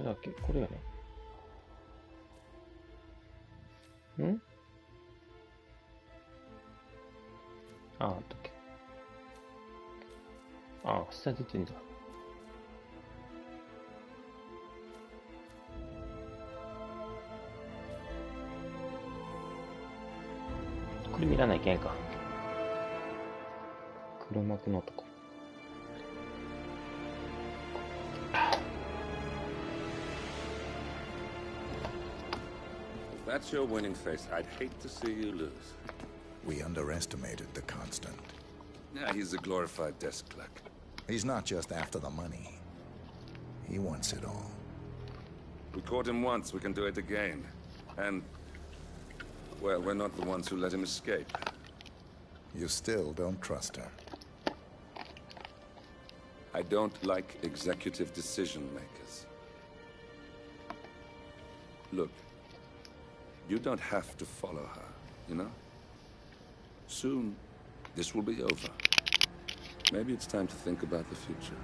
だっけこれやね。んあったっけ。下出てんだ。これ見らないけんか。黒幕の男。If that's your winning face, I'd hate to see you lose. We underestimated the Constant. Yeah, he's a glorified desk clerk. He's not just after the money. He wants it all. We caught him once, we can do it again. And, well, we're not the ones who let him escape. You still don't trust her. I don't like executive decision makers. Look, you don't have to follow her, you know? Soon, this will be over. Maybe it's time to think about the future.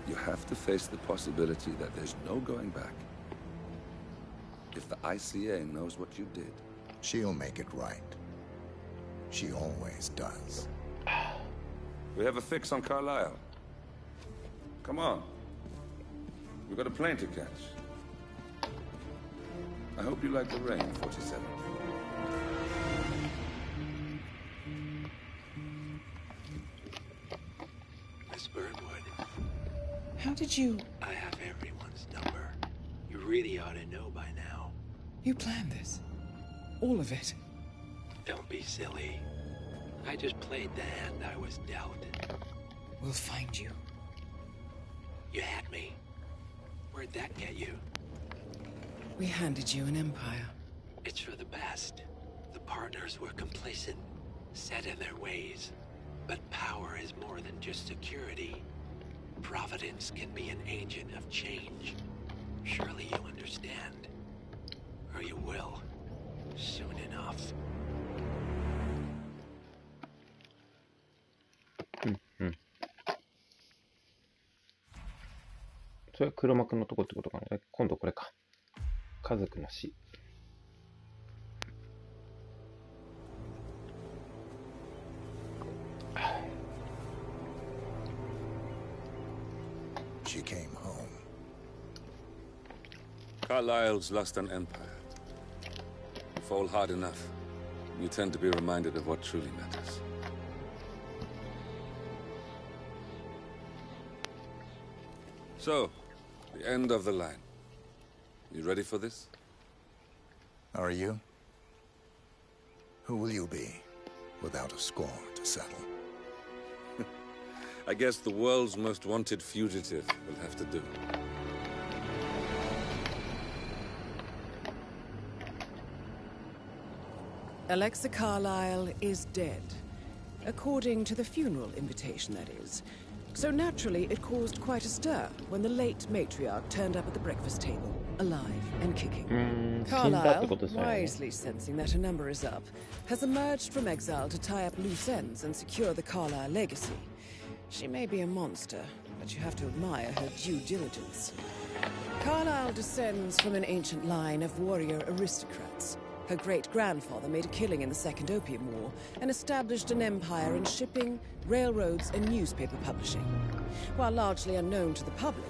You have to face the possibility that there's no going back. If the ICA knows what you did... She'll make it right. She always does. We have a fix on Carlisle. Come on. We've got a plane to catch. I hope you like the rain, 47. Miss Birdwood. How did you... I have everyone's number. You really ought to know by now. You planned this? All of it? Don't be silly. I just played the hand I was dealt. We'll find you. You had me. Where'd that get you? We handed you an empire. It's for the best. The partners were complacent, set in their ways. But power is more than just security. Providence can be an agent of change. Surely you understand. Or you will. Soon enough. それは黒幕のとこってことかな。今度これか。家族の死。She came home. Carlisle's lost an empire. You fall hard enough, you tend to be reminded of what truly matters. So, the end of the line. You ready for this? Are you? Who will you be, without a score to settle? I guess the world's most wanted fugitive will have to do. Alexa Carlisle is dead. According to the funeral invitation, that is. So naturally, it caused quite a stir when the late matriarch turned up at the breakfast table, alive and kicking. Carlisle, wisely sensing that her number is up, has emerged from exile to tie up loose ends and secure the Carlisle legacy. She may be a monster, but you have to admire her due diligence. Carlisle descends from an ancient line of warrior aristocrats. Her great-grandfather made a killing in the Second Opium War and established an empire in shipping, railroads, and newspaper publishing. While largely unknown to the public,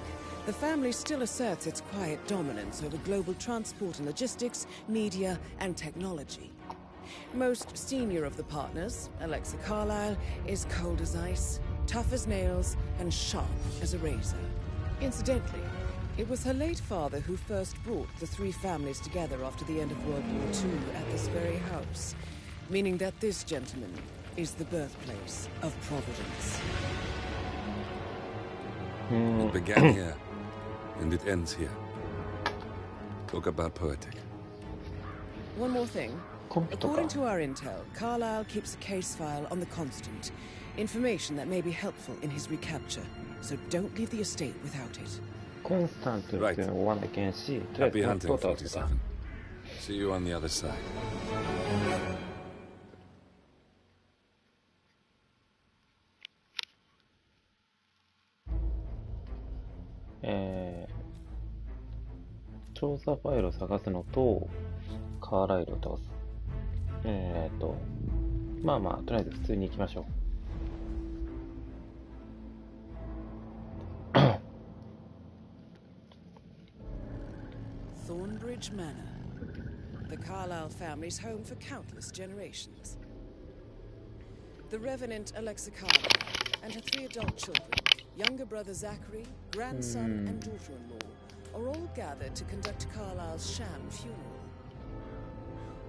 the family still asserts its quiet dominance over global transport and logistics, media, and technology. Most senior of the partners, Alexa Carlisle, is cold as ice, tough as nails, and sharp as a razor. Incidentally, it was her late father who first brought the three families together after the end of World War II at this very house, meaning that this gentleman is the birthplace of Providence. It began here, and it ends here. Talk about poetic. One more thing. According to our intel, Carlisle keeps a case file on the Constant. Information that may be helpful in his recapture, so don't leave the estate without it. コンスタントっていうのは追わなきゃいけんし、とりあえず Happy トー hunting, タルとか。 47. See you on the other side. 調査ファイルを探すのと、カーライルを倒す。まあまあ、とりあえず普通に行きましょう。Thornbridge Manor, the Carlyle family's home for countless generations. The Revenant Alexa Carlyle and her 3 adult children, younger brother Zachary, grandson and daughter-in-law, are all gathered to conduct Carlyle's sham funeral.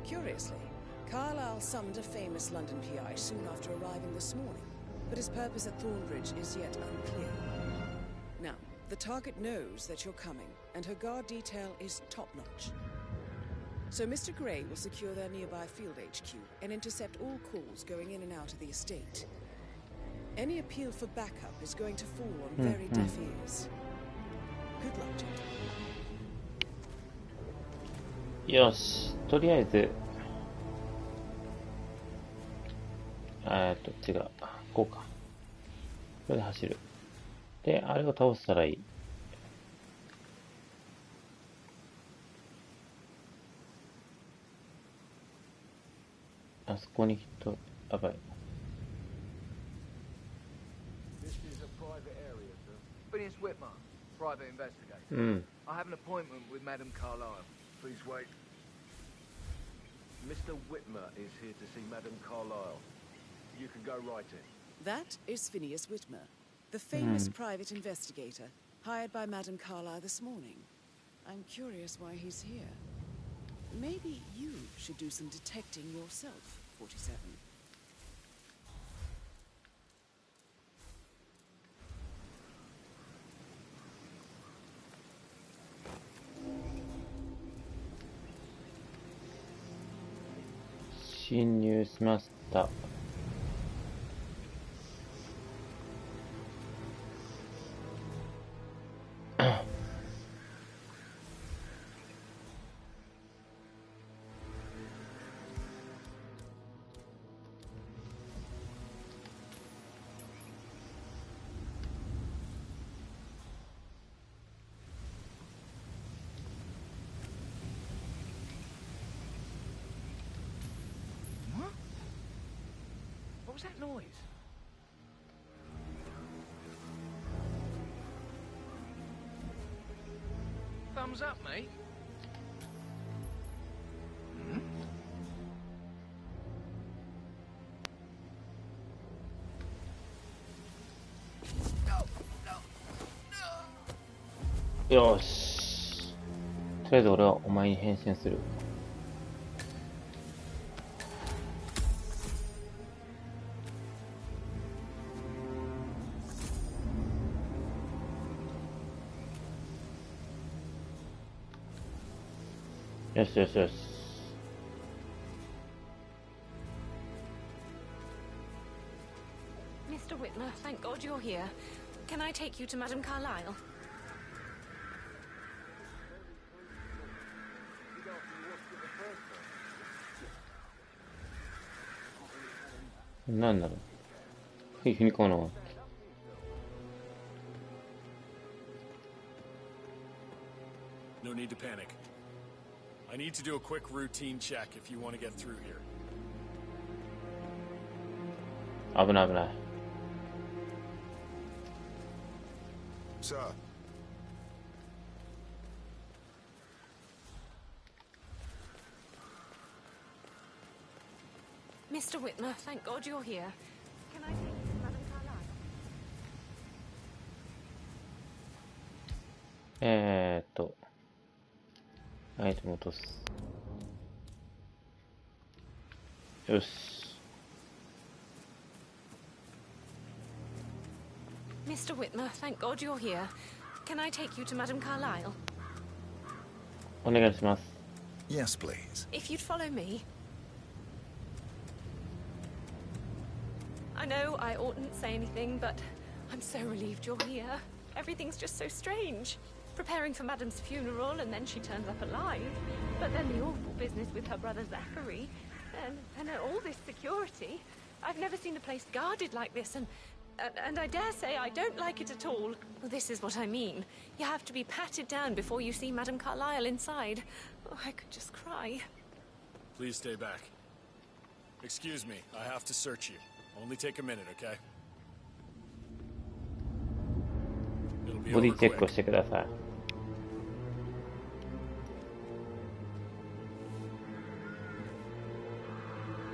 Curiously, Carlyle summoned a famous London PI soon after arriving this morning, but his purpose at Thornbridge is yet unclear. Now, the target knows that you're coming, and her guard detail is top-notch. So Mr. Gray will secure their nearby field HQ and intercept all calls going in and out of the estate. Any appeal for backup is going to fall on very deaf ears. Good luck, gentlemen. よし、とりあえず、違う、こうか。これで走る。で、あれを倒したらいい。あそこに人、やばい。This is a private area, sir. Phineas Whitmer, private investigator. I have an appointment with Madame Carlyle. Please wait. Mr. Whitmer is here to see Madame Carlyle. You can go right in. That is Phineas Whitmer, the famous private investigator hired by Madame Carlyle this morning. I'm curious why he's here. Maybe you should do some detecting yourself, 47.侵入しました。What was that noise? Thumbs up, mate.よし。とりあえず俺はお前に変身する。よしよしよし。Mr. Whitmer, thank God you're here. Can I take you to Madame Carlyle? なんだろう。ユニコーンの。No need to panic. I need to do a quick routine check if you want to get through here. 危ない危ない。Sir. Mr. Whitmer, thank God you're here. Can I take you to Madame Carlyle? アイテム落とす。よし。Mr. Whitmer, thank God you're here. Can I take you to Madame Carlyle? お願いします。Yes, please. If you'd follow me. I know I oughtn't say anything, but I'm so relieved you're here. Everything's just so strange. Preparing for Madame's funeral, and then she turns up alive. But then the awful business with her brother Zachary, and all this security. I've never seen the place guarded like this, and And I dare say I don't like it at all. Well, this is what I mean. You have to be patted down before you see Madame Carlyle inside. Oh, I could just cry. Please stay back. Excuse me, I have to search you. Only take a minute, okay? It'll be ボディ over チェックを quick. してください。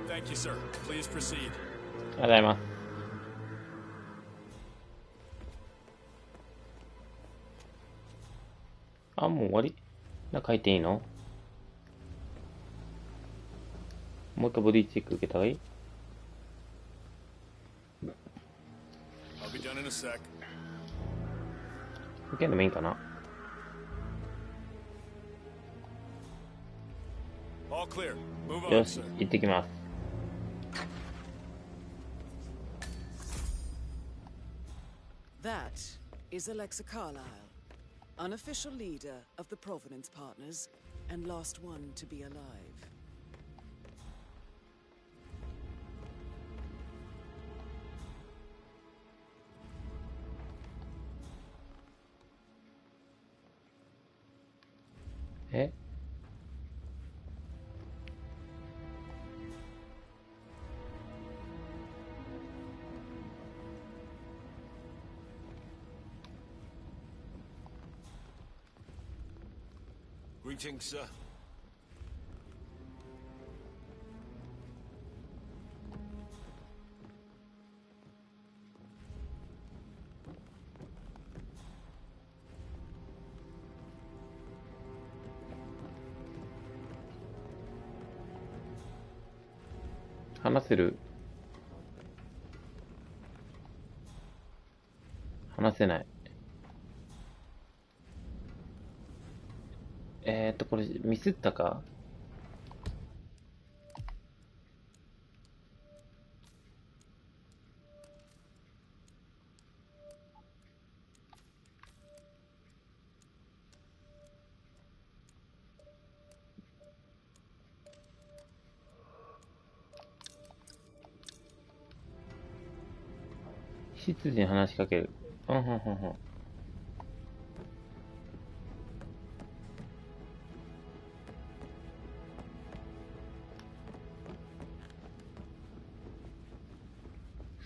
Thank you, sir. Please proceed. ありがとうございます。あ、もう終わり？中入っていいの？もう一回ボディチェック受けた方がいい？ I'll be done in a sec. 受けんでもいいんかな？ All clear. Move よ on, し sir. 行ってきます。 That is Alexa Carlyle, unofficial leader of the Providence Partners and last one to be alive. Eh? Greetings, sir. Hana 話せる？話せない。これミスったか？執事に話しかける。うんうんうんうん。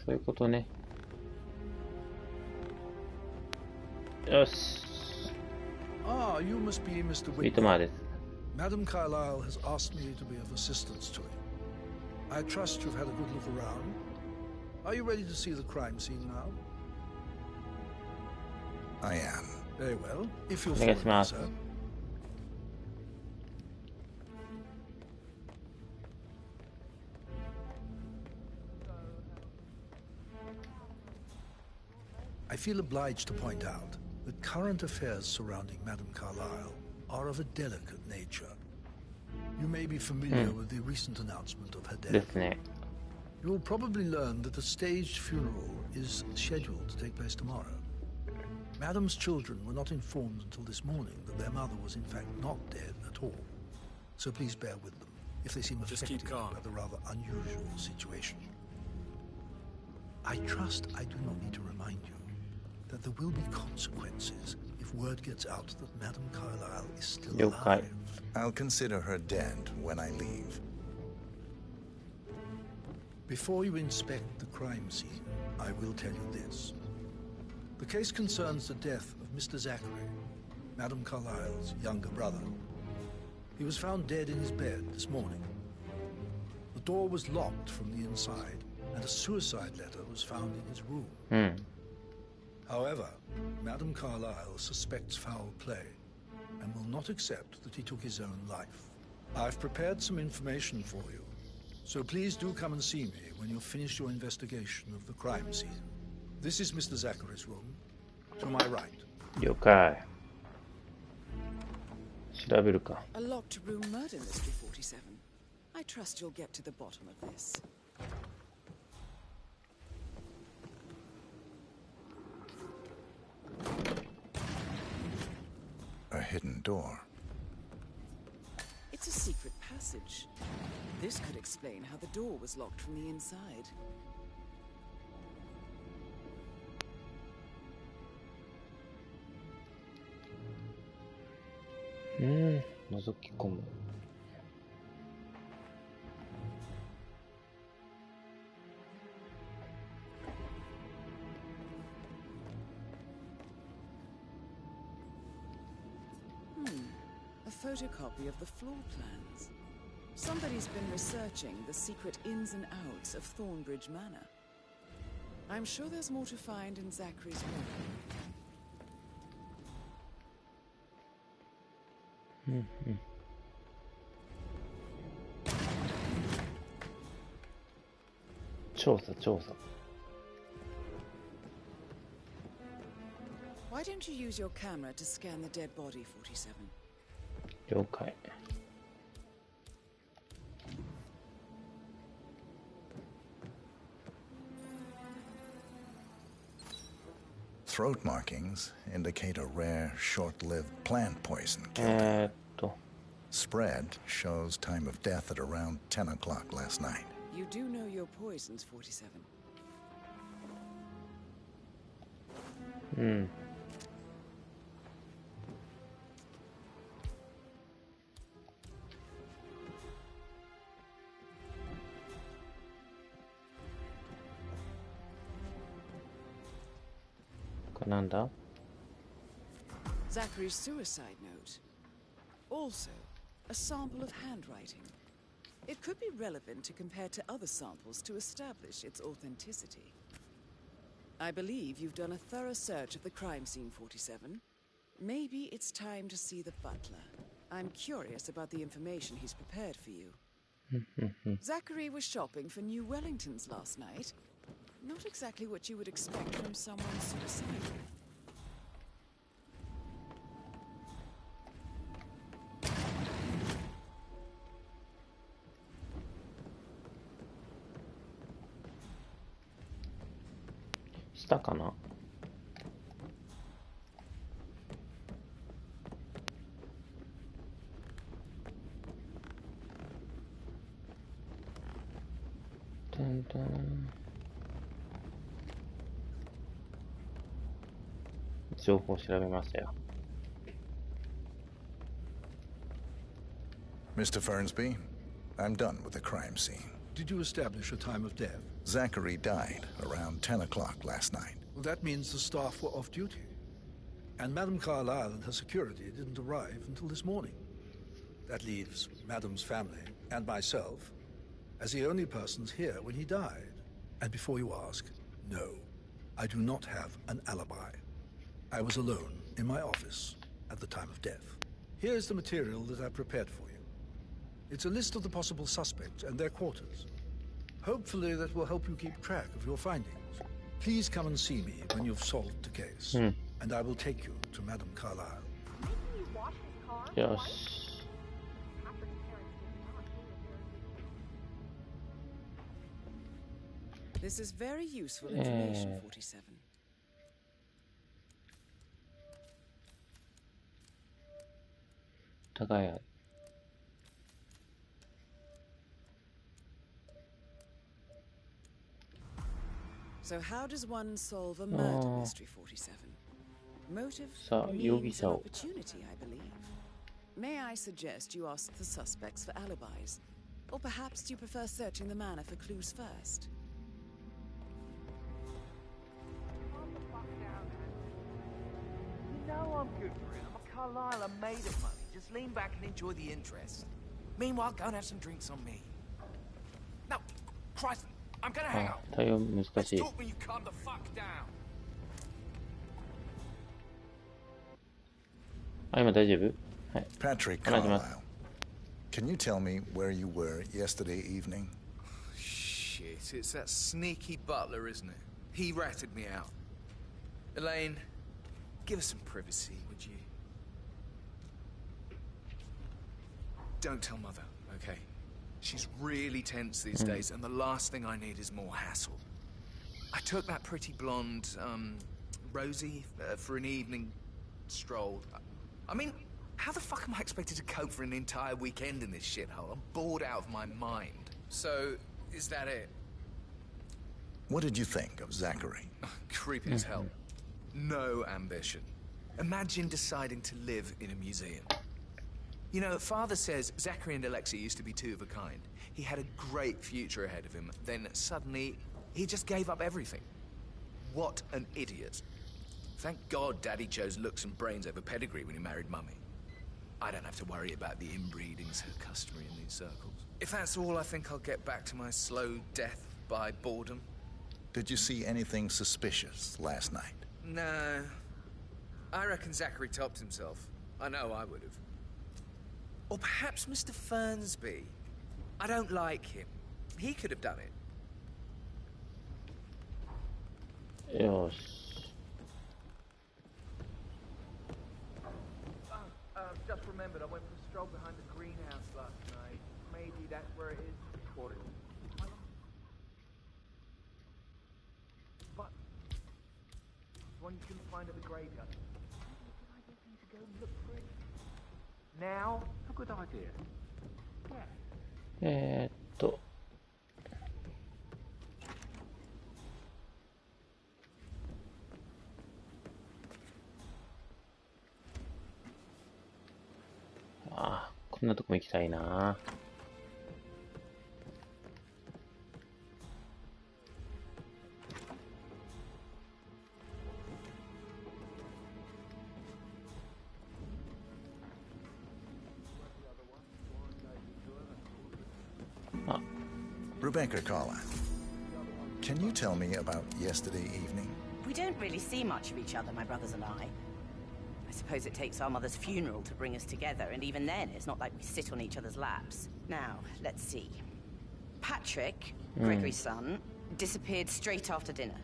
そういうことね。よし。 Ah, you must be Mr. ヒットマ Whitmore. ンです。 Madame Carlyle has asked me to be of assistance to you. I trust you've had a good look around. Are you ready to see the crime scene now? I am. Very well. If you'll お follow 願いし me, ます。 sir. I feel obliged to point out that current affairs surrounding Madame Carlyle are of a delicate nature. You may be familiar with the recent announcement of her で death. すね。 You will probably learn that a staged funeral is scheduled to take place tomorrow. Madame's children were not informed until this morning that their mother was in fact not dead at all. So please bear with them if they seem Just affected keep calm. by the rather unusual situation. I trust I do not need to remind you that there will be consequences if word gets out that Madame Carlyle is still 了解。 alive. I'll consider her dead when I leave. Before you inspect the crime scene, I will tell you this. The case concerns the death of Mr. Zachary, Madame Carlyle's younger brother. He was found dead in his bed this morning. The door was locked from the inside, and a suicide letter was found in his room. うん。 However, Madame Carlyle suspects foul play and will not accept that he took his own life. I've prepared some information for you, so please do come and see me when you've finished your investigation of the crime scene. This is Mr. Zachary's room. To my right. 了解。調べるか。 A locked room murder mystery, 47. I trust you'll get to the bottom of this. A hidden door. It's a secret passage. This could explain how the door was locked from the inside. 覗き込む。A photocopy of the floor plans. Somebody's been researching the secret ins and outs of Thornbridge Manor. I'm sure there's more to find in Zachary's room.調査。Why don't you use your camera to scan the dead body, 47? 了解。Throat markings indicate a rare, short-lived plant poison killed. Spread shows time of death at around 10 o'clock last night. You do know your poisons, 47. なんだ Zachary's suicide note. Also, a sample of handwriting. It could be relevant to compare to other samples to establish its authenticity. I believe you've done a thorough search of the crime scene, 47. Maybe it's time to see the butler. I'm curious about the information he's prepared for you. Zachary was shopping for new Wellingtons last night. Not exactly what you would expect from someone suicidal.したかな情報を調べましたよ。Mr. Fernsby, I'm done with the crime scene. Did you establish a time of death? Zachary died around 10 o'clock last night. Well, that means the staff were off duty. And Madame Carlyle and her security didn't arrive until this morning. That leaves Madame's family and myself as the only persons here when he died. And before you ask, no, I do not have an alibi. I was alone in my office at the time of death. Here's the material that I prepared for you. It's a list of the possible suspects and their quarters. Hopefully that will help you keep track of your findings. Please come and see me when you've solved the case. And I will take you to Madame Carlyle. Yes. This is very useful information, 47. So how does one solve a murder mystery, 47? Motive means an opportunity, I believe. May I suggest you ask the suspects for alibis? Or perhaps do you prefer searching the manor for clues first? You know I'm good for it. I'm a Carlisle. I'm made of money. Just lean back and enjoy the interest. Meanwhile, go and have some drinks on me. No, Christ, I'm gonna hang up. Let's talk when you calm the fuck down. 今大丈夫？はい。 Patrick Carlisle, can you tell me where you were yesterday evening? Shit, it's that sneaky butler, isn't it? He ratted me out. Elaine, give us some privacy, would you? Don't tell Mother, okay? She's really tense these days, and the last thing I need is more hassle. I took that pretty blonde, Rosie, for an evening stroll. I mean, how the fuck am I expected to cope for an entire weekend in this shithole? I'm bored out of my mind. So, is that it? What did you think of Zachary? Creepy as hell. No ambition. Imagine deciding to live in a museum. You know, Father says Zachary and Alexei used to be two of a kind. He had a great future ahead of him. Then suddenly, he just gave up everything. What an idiot. Thank God Daddy chose looks and brains over pedigree when he married Mummy. I don't have to worry about the inbreeding so customary in these circles. If that's all, I think I'll get back to my slow death by boredom. Did you see anything suspicious last night? No. I reckon Zachary topped himself. I know I would have. Or perhaps Mr. Fernsby. I don't like him. He could have done it. Yes. Just remembered, I went for a stroll behind the greenhouse last night. Maybe that's where it is. What is it? But one you couldn't find at the graveyard. I just need to go and look for it. Now? A good idea. Yeah. ああ、こんなとこも行きたいな。Rebecca Carlyle, can you tell me about yesterday evening? We don't really see much of each other, my brothers and I suppose it takes our mother's funeral to bring us together, and even then, it's not like we sit on each other's laps. Now, let's see. Patrick, Gregory's son, disappeared straight after dinner.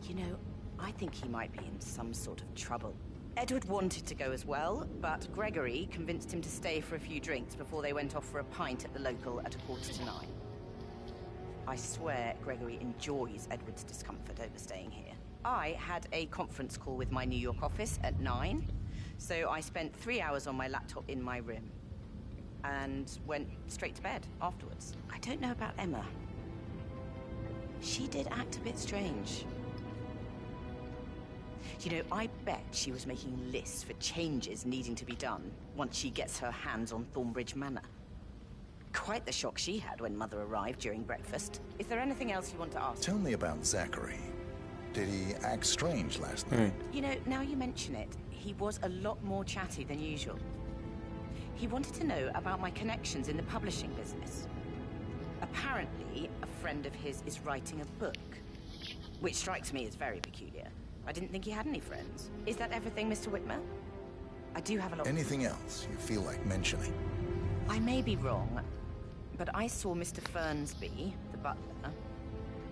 You know, I think he might be in some sort of trouble. Edward wanted to go as well, but Gregory convinced him to stay for a few drinks before they went off for a pint at the local at 9:15. I swear Gregory enjoys Edward's discomfort over staying here. I had a conference call with my New York office at 9, so I spent 3 hours on my laptop in my room and went straight to bed afterwards. I don't know about Emma. She did act a bit strange. You know, I bet she was making lists for changes needing to be done once she gets her hands on Thornbridge Manor. Quite the shock she had when Mother arrived during breakfast. Is there anything else you want to ask? Tell me about Zachary. Did he act strange last night? You know, now you mention it, he was a lot more chatty than usual. He wanted to know about my connections in the publishing business. Apparently, a friend of his is writing a book, which strikes me as very peculiar. I didn't think he had any friends. Is that everything, Mr. Whitmer? I do have a lot... Anything else you feel like mentioning? I may be wrong, but I saw Mr. Fernsby, the butler,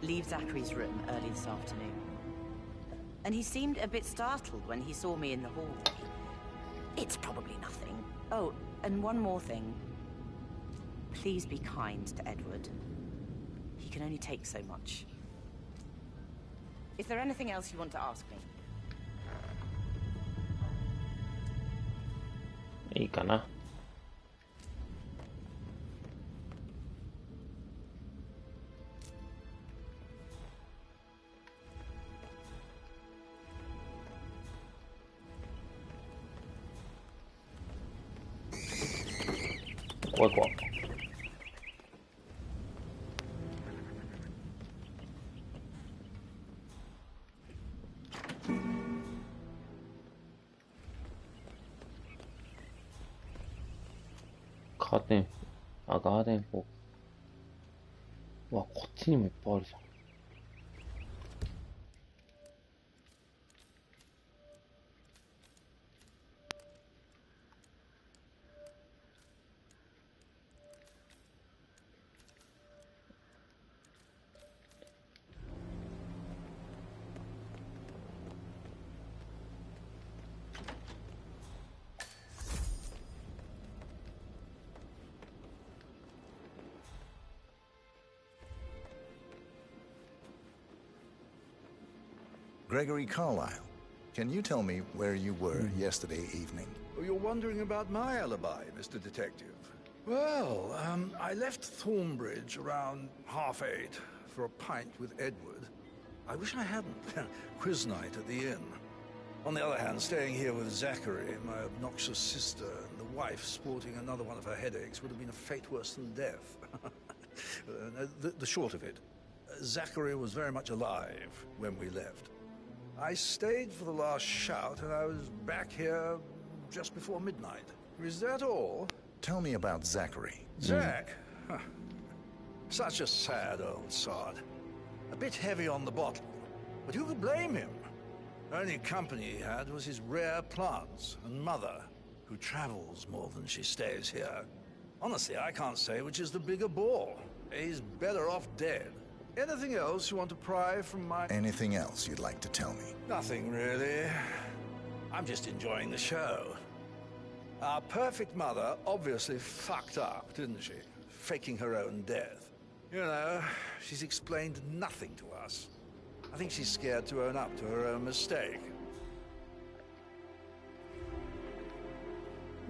leave Zachary's room early this afternoon. And he seemed a bit startled when he saw me in the hallway. It's probably nothing. Oh, and one more thing. Please be kind to Edward. He can only take so much. Is there anything else you want to ask me? いいかな。怖い怖い。ガーデンフォーク。うわ、こっちにもいっぱいあるじゃん。Gregory Carlyle, can you tell me where you were yesterday evening? You're wondering about my alibi, Mr. Detective. Well, I left Thornbridge around 8:30 for a pint with Edward. I wish I hadn't. Quiz night at the inn. On the other hand, staying here with Zachary, my obnoxious sister, and the wife sporting another one of her headaches would have been a fate worse than death. The short of it, Zachary was very much alive when we left. I stayed for the last shout, and I was back here just before midnight. Is that all? Tell me about Zachary. Zach? Huh. Such a sad old sod. A bit heavy on the bottle, but who could blame him? Only company he had was his rare plants and mother, who travels more than she stays here. Honestly, I can't say which is the bigger bore. He's better off dead. Anything else you want to pry from my... Anything else you'd like to tell me? Nothing, really. I'm just enjoying the show. Our perfect mother obviously fucked up, didn't she? Faking her own death. You know, she's explained nothing to us. I think she's scared to own up to her own mistake.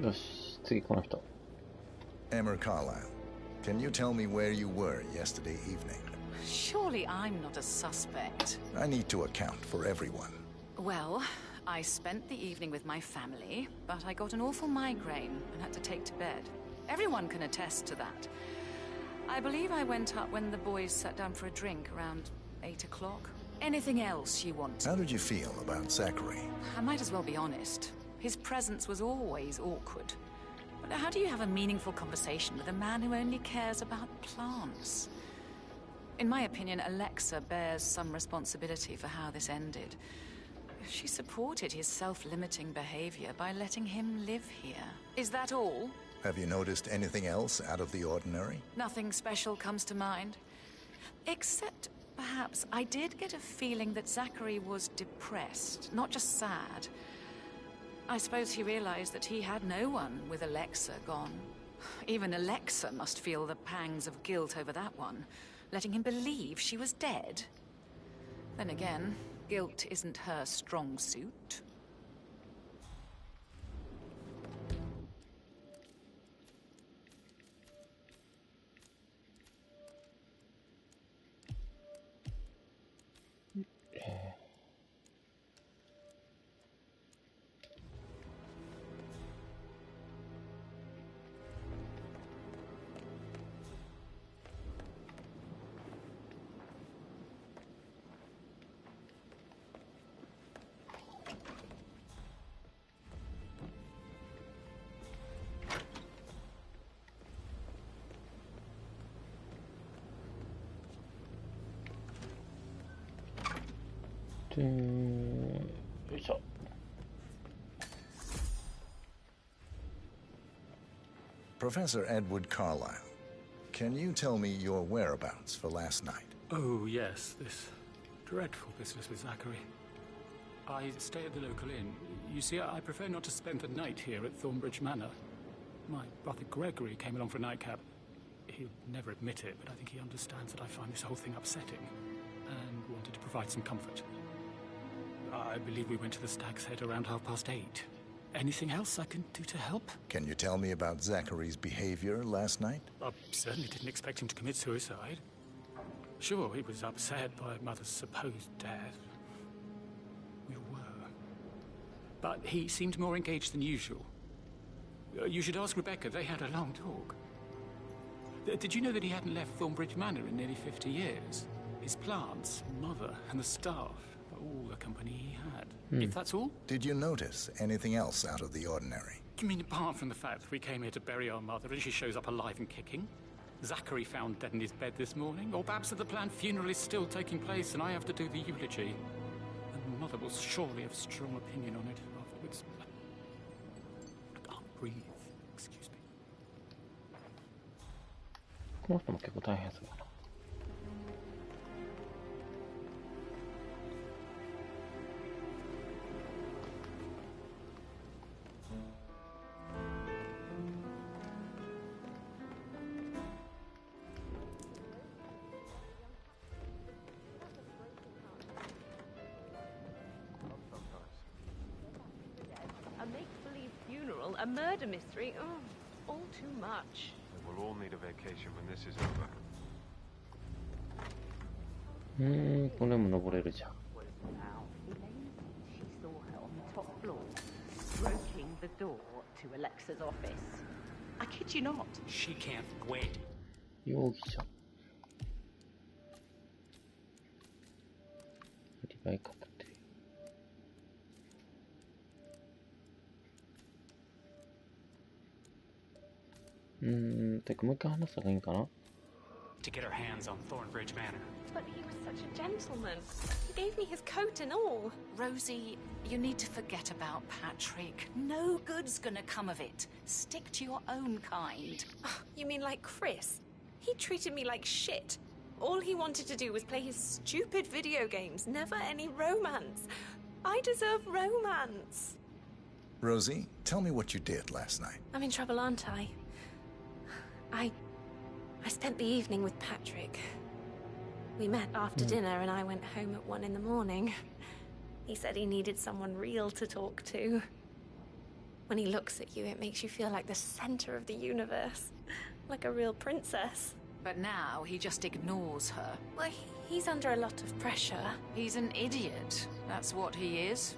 よし、次この人。Emmer Carlyle, can you tell me where you were yesterday evening? Surely I'm not a suspect. I need to account for everyone. Well, I spent the evening with my family, but I got an awful migraine and had to take to bed. Everyone can attest to that. I believe I went up when the boys sat down for a drink around 8 o'clock. Anything else you want? How did you feel about Zachary? I might as well be honest. His presence was always awkward. But how do you have a meaningful conversation with a man who only cares about plants? In my opinion, Alexa bears some responsibility for how this ended. She supported his self-limiting behavior by letting him live here. Is that all? Have you noticed anything else out of the ordinary? Nothing special comes to mind. Except, perhaps, I did get a feeling that Zachary was depressed, not just sad. I suppose he realized that he had no one with Alexa gone. Even Alexa must feel the pangs of guilt over that one, letting him believe she was dead. Then again, guilt isn't her strong suit. Professor Edward Carlyle, can you tell me your whereabouts for last night? Oh, yes, this dreadful business with Zachary. I stay at the local inn. You see, I prefer not to spend the night here at Thornbridge Manor. My brother Gregory came along for a nightcap. He'll never admit it, but I think he understands that I find this whole thing upsetting and wanted to provide some comfort. I believe we went to the Stag's Head around 8:30. Anything else I can do to help? Can you tell me about Zachary's behavior last night? I certainly didn't expect him to commit suicide. Sure, he was upset by Mother's supposed death. We were. But he seemed more engaged than usual. You should ask Rebecca. They had a long talk. Did you know that he hadn't left Thornbridge Manor in nearly 50 years? His plants, Mother, and the staff were all the company he had. If that's all? Did you notice anything else out of the ordinary? You mean apart from the fact that we came here to bury our mother and she shows up alive and kicking? Zachary found dead in his bed this morning? Or perhaps that the planned funeral is still taking place and I have to do the eulogy? And Mother will surely have a strong opinion on it afterwards. I can't breathe. Excuse me. この人も結構大変そうだな。A make-believe funeral, a murder mystery, oh, all too much. We'll all need a vacation when this is over. これも登れるじゃん。She saw her on the top floor, stroking the door to Alexa's office. I kid you not. She can't wait. 容疑者。アリバイ確定。てかもう一回話した方がいいんかな To get our hands on Thornbridge Manor. But he was such a gentleman. He gave me his coat and all. Rosie, you need to forget about Patrick. No good's gonna come of it. Stick to your own kind. You mean like Chris? He treated me like shit. All he wanted to do was play his stupid video games, never any romance. I deserve romance. Rosie, tell me what you did last night. I'm in trouble, aren't I? I spent the evening with Patrick. We met after dinner and I went home at 1 in the morning. He said he needed someone real to talk to. When he looks at you, it makes you feel like the center of the universe. Like a real princess. But now he just ignores her. Well, he's under a lot of pressure. He's an idiot. That's what he is.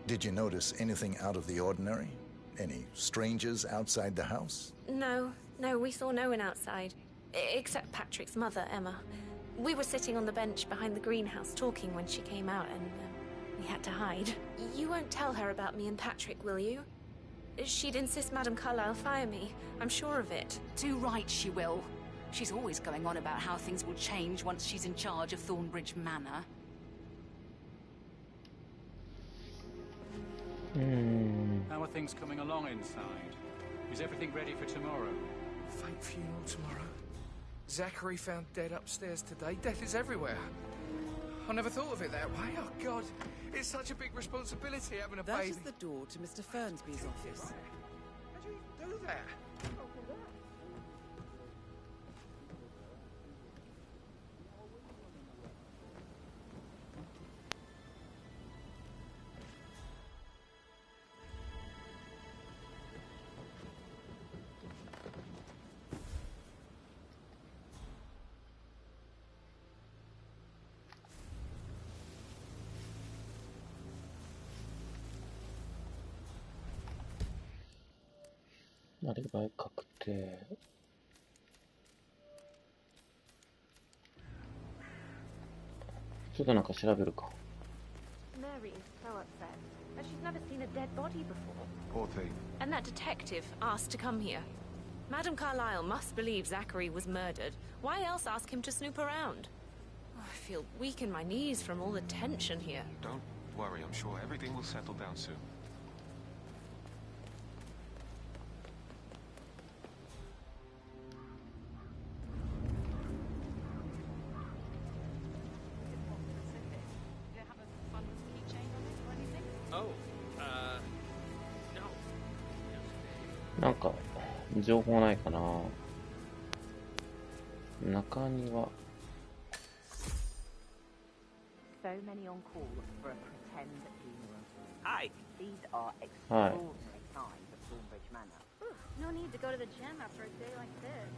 Did you notice anything out of the ordinary? Any strangers outside the house? No, we saw no one outside. Except Patrick's mother, Emma. We were sitting on the bench behind the greenhouse talking when she came out and we had to hide. You won't tell her about me and Patrick, will you? She'd insist Madame Carlyle fire me. I'm sure of it. Too right she will. She's always going on about how things will change once she's in charge of Thornbridge Manor. How are things coming along inside? Is everything ready for tomorrow? Fake funeral tomorrow. Zachary found dead upstairs today. Death is everywhere. I never thought of it that way. Oh, God. It's such a big responsibility having a baby. That is the door to Mr. Fernsby's office. How do you do that?アリバイ確定。ちょっとなんか調べるか。Mary is so upset. She's never seen a dead body before. Poor thing. And that detective asked to come here. Madame Carlyle must believe Zachary was murdered. Why else ask him to snoop around? Oh, I feel weak in my knees from all the tension here. Don't worry, I'm sure everything will settle down soon. Oh, no. なんか情報ないかな。中庭。So many on call for a pretend funeral. Hi. These are extraordinary times at Thornbridge Manor. No need to go to the gym after a day like this.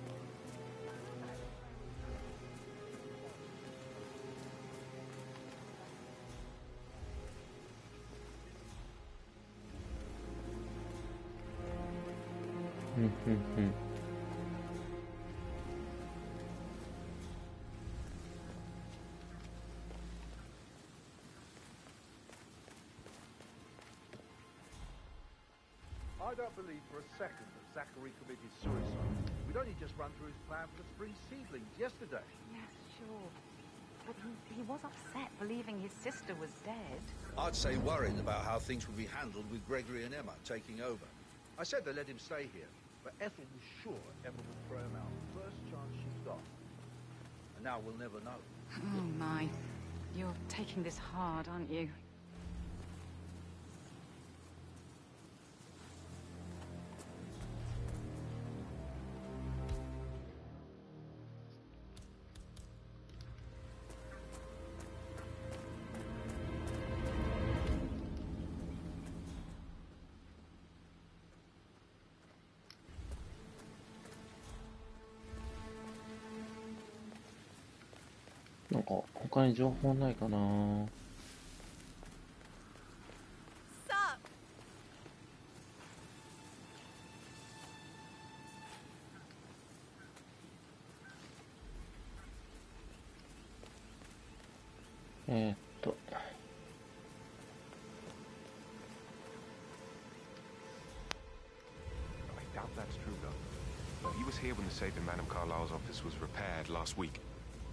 I don't believe for a second that Zachary committed suicide. We'd only just run through his plan for the spring seedlings yesterday. Yes, sure. But he was upset believing his sister was dead. I'd say worried about how things would be handled with Gregory and Emma taking over. I said they let him stay here, but Ethel was sure Emma would throw him out the first chance she got. And now we'll never know. Oh, my. You're taking this hard, aren't you? .なんか他に情報ないかな。えーっと。I doubt that's true, though. He was here when the safe in Madame Carlyle's office was repaired last week.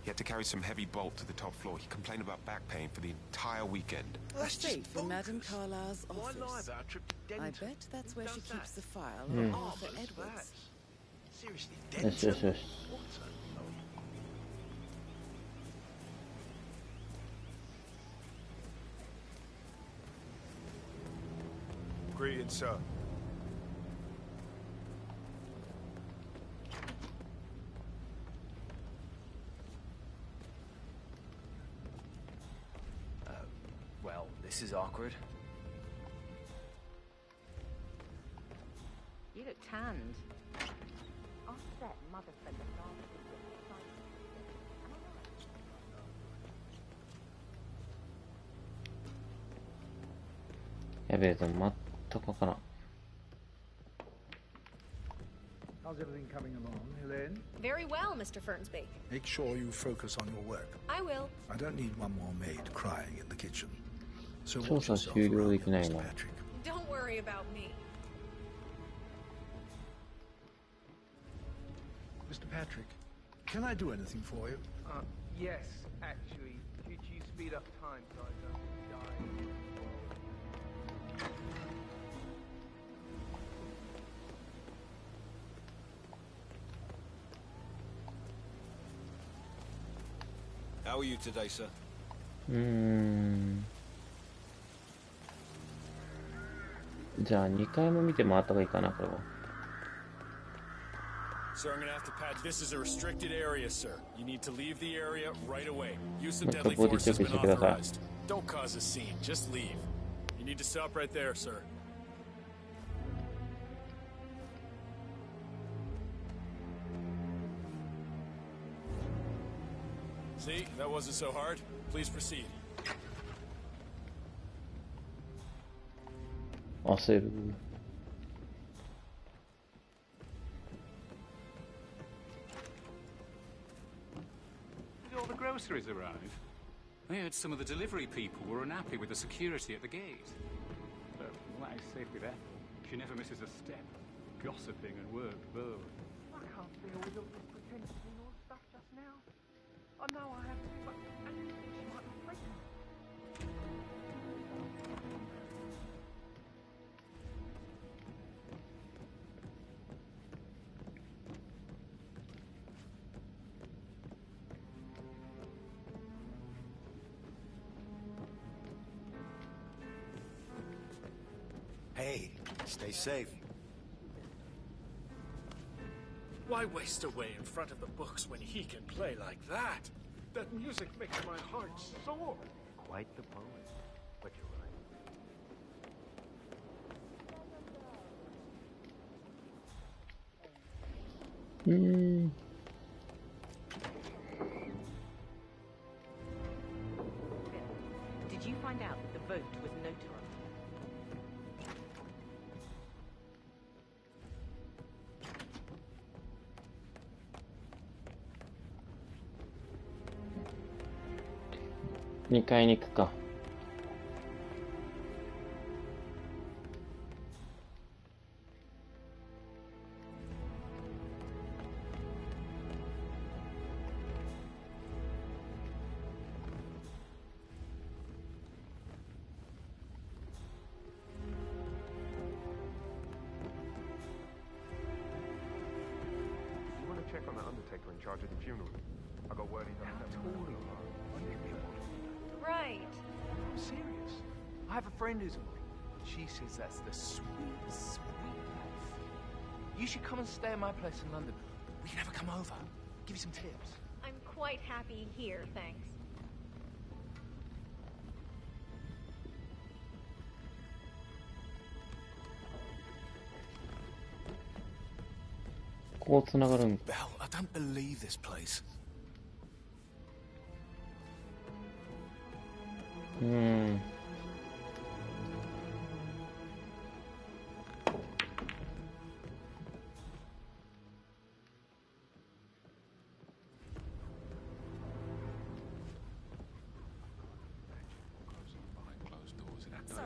He had to carry some heavy bolt to the top floor. He complained about back pain for the entire weekend. A safe in Madame Carlyle's office. Why lie about a trip to Denton? I bet that's where she keeps the file Mm. of Arthur Edwards. Seriously, Yes, Denton? yes, yes. What Greetings, sir. Well, this is awkward. You look tanned. I bet Mother spent the last week やべえぞ、全くわからん。 How's everything coming along, Helene? Very well, Mr. Fernsby. Make sure you focus on your work. I will. I don't need one more maid crying in the kitchen. So 調 watch 査 yourself 終了 around で here, きない Mr. な。 Patrick. Don't worry about me. Mr. Patrick, can I do anything for you? Yes, actually. Could you speed up time so I don't die? How are you today, sir? じゃあ2回も見て回った方がいいかな、これは。 Sir, I'm gonna have to patch. This is a restricted area, sir. You need to leave the area right away. Use of deadly force has been authorized. Don't cause a scene. Just leave. You need to stop right there, sir. See? That wasn't so hard. Please proceed. 焦る。 Did all the groceries arrive? I heard some of the delivery people were unhappy with the security at the gate. But that is safe with Ethel. She never misses a step. Gossiping and work both. I can't deal with all this pretending and all stuff just now. I know I have to, but I think she might be pregnant. Hey, stay safe. Why waste away in front of the books when he can play like that? That music makes my heart soar. Quite the poet, but you're right. Did you find out that the vote was notarized?2階に行くか。You want to check on the undertaker in charge of the funeral? I got word he's on that tall you are. Right. I'm serious. I have a friend who's a monk. She says that's the sweet, sweet life. You should come and stay at my place in London. We can have a come over. Give you some tips. I'm quite happy here, thanks. Bell, I don't believe this place. こ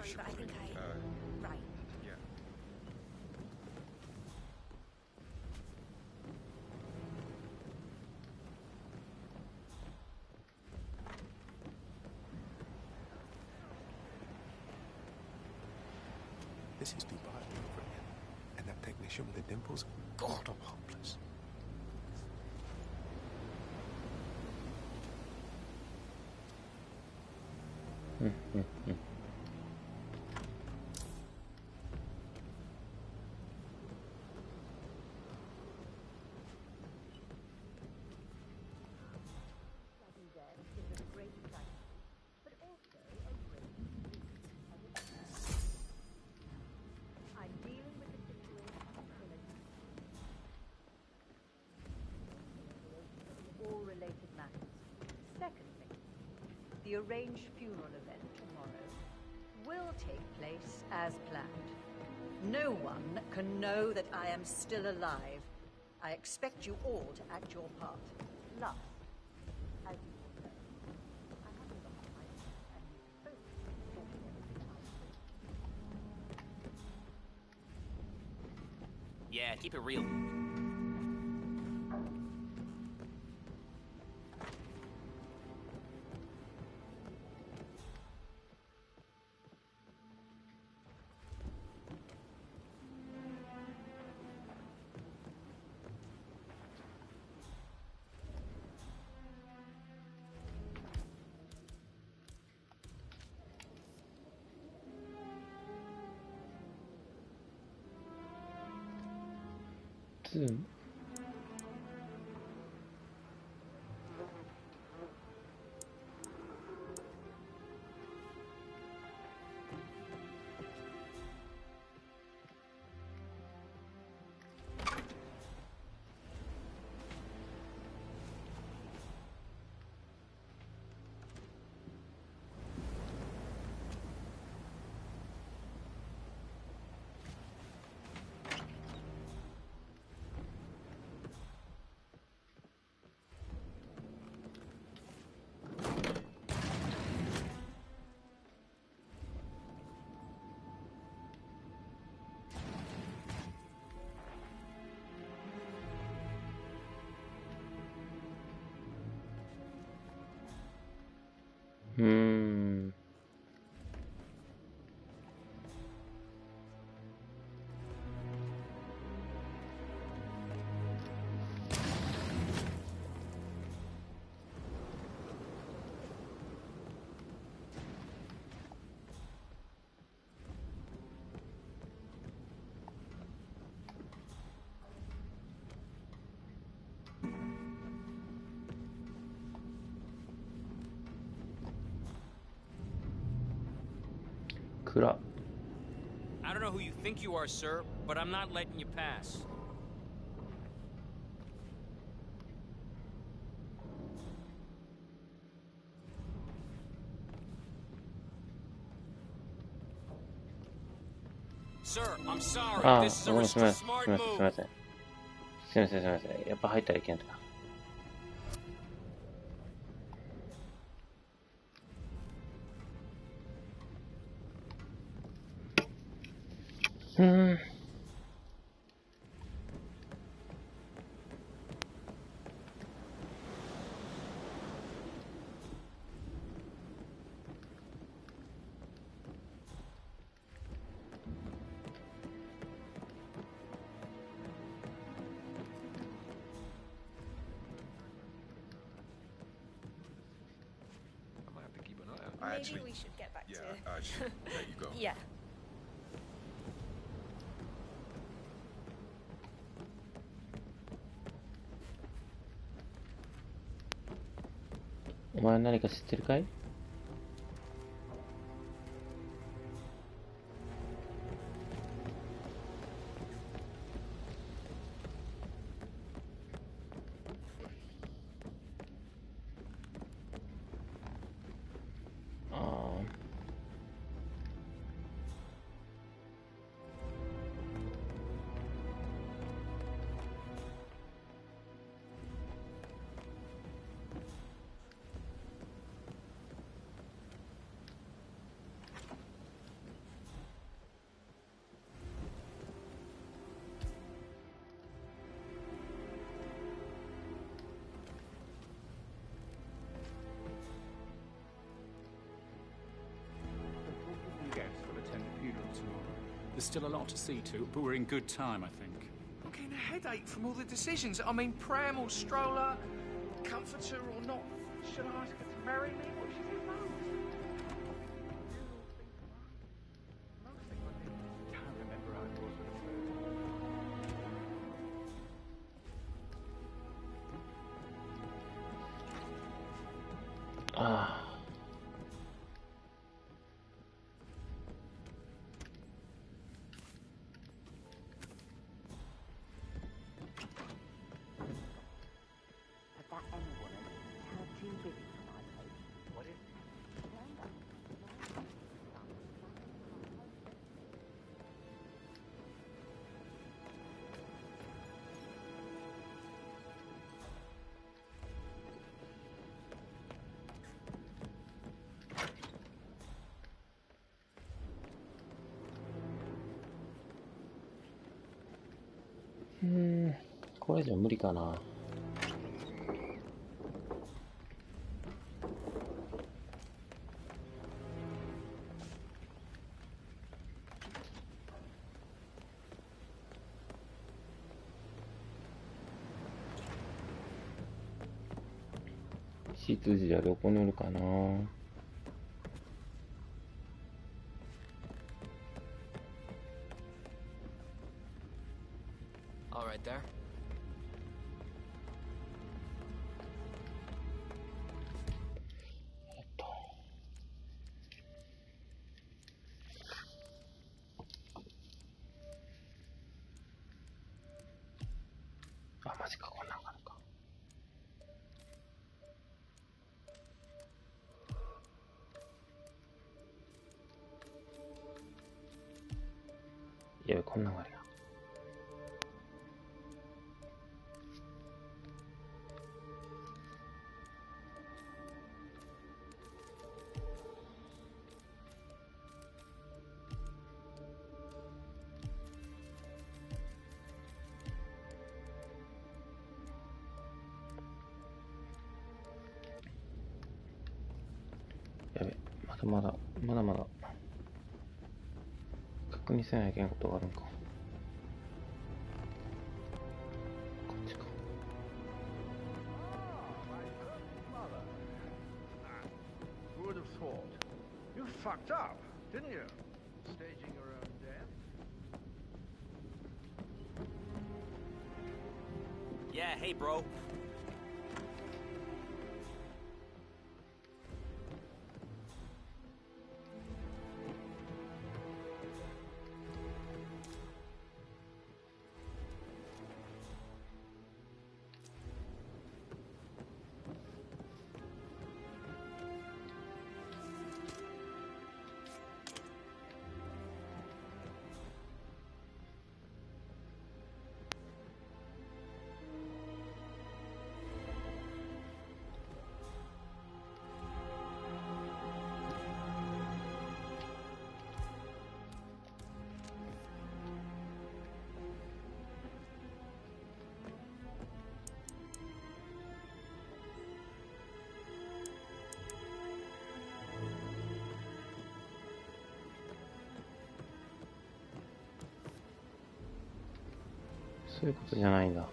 sorry, but I think right. Yeah. This is Dubai over again. And that technician with the dimples, God, I'm hopeless. The arranged funeral event tomorrow will take place as planned. No one can know that I am still alive. I expect you all to act your part. Last, as you all know, I have a lot of time and you both sorted everything out. Yeah, keep it real. Zoom. I don't know who you think you are, sir, but I'm not letting you pass. Sir, I'm sorry. This is a smart move. すみません。やっぱ入ったらいけんだ。Maybe we should get back to... I should let you go. Yeah. お前何か知ってるかい？ There's still a lot to see to, but we're in good time, I think. I'm getting a headache from all the decisions. I mean, pram or stroller, comforter or not. Should I ask her to marry me? What if she says no? Can't remember how it was with the first. Ah. .これ以上無理かな。執事はどこにおるかな。All right there. Ah, マジか、こんなんがあるか。やべ、こんなんがあるや。やべ、まだ確認せないけんことがあるんか。こっちか。Who would have thought? You fucked up, didn't you? Staging your own death? Yeah, hey, bro.そういうことじゃないんだ。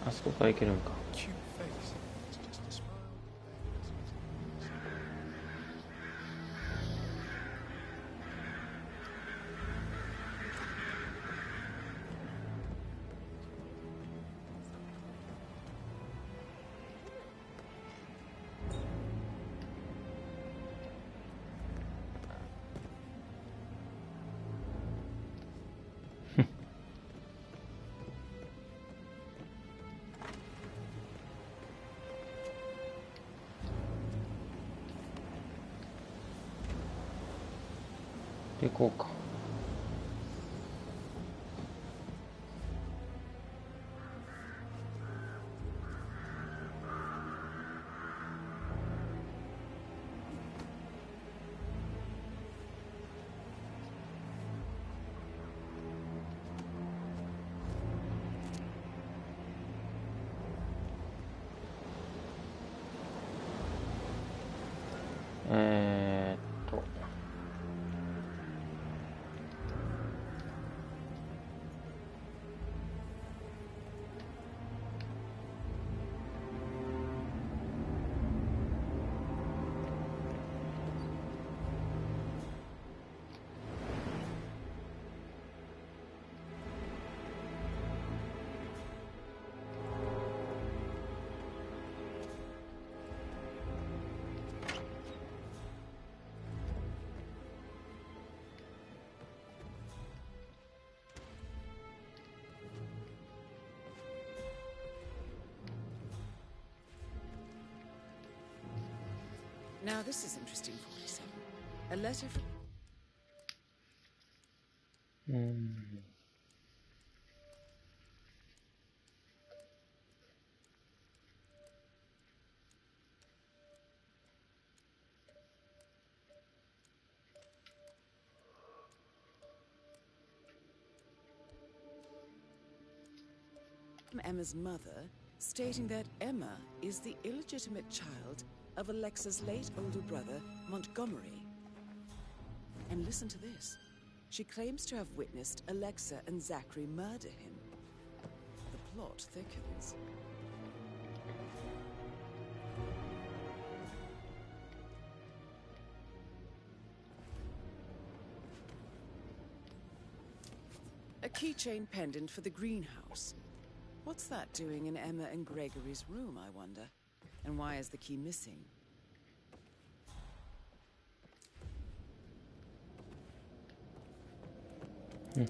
あそこから行けるんか。行こうか。えーっとNow this is interesting, 47. A letter from... from Emma's mother, stating that Emma is the illegitimate child of Alexa's late older brother, Montgomery. And listen to this. She claims to have witnessed Alexa and Zachary murder him. The plot thickens. A keychain pendant for the greenhouse. What's that doing in Emma and Gregory's room, I wonder? And why is the key missing? Like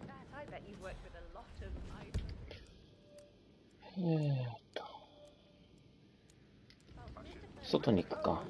that, I bet you've worked with a lot of mice. 外に行くか。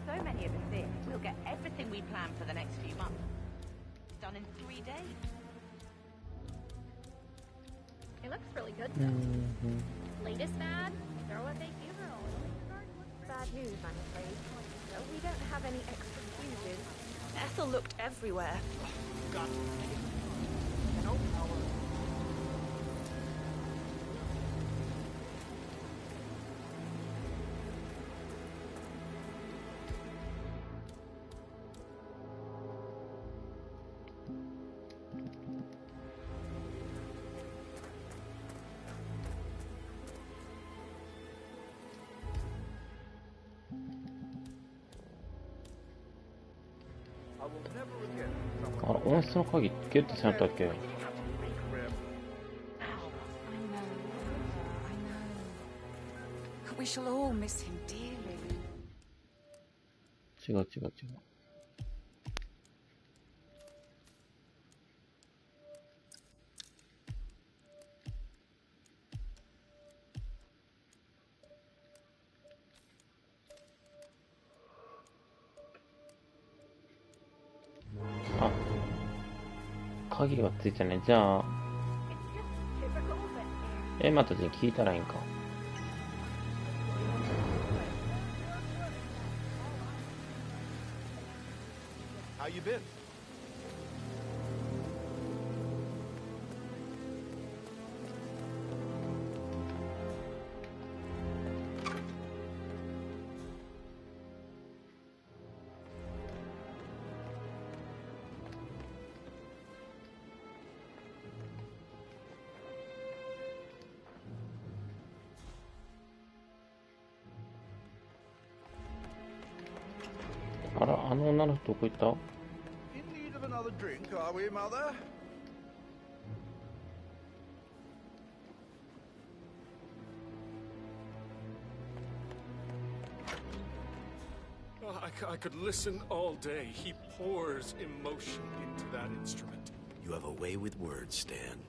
So many of us here, we'll get everything we plan for the next few months done in 3 days. It looks really good, though. Latest fad? Throw a fake funeral. Bad news, I'm afraid. No, we don't have any extra fuses. Ethel looked everywhere. God. あれ、温室の鍵ゲットせんやったっけ？We shall all miss him dearly. 違う違う違う。あ、鍵がついたね。じゃあ、エマたちに聞いたらいいんか。How you been?あら、あの女の人どこ行った？ Another drink, are we, Mother? Oh, I could listen all day. He pours emotion into that instrument. You have a way with words, Stan.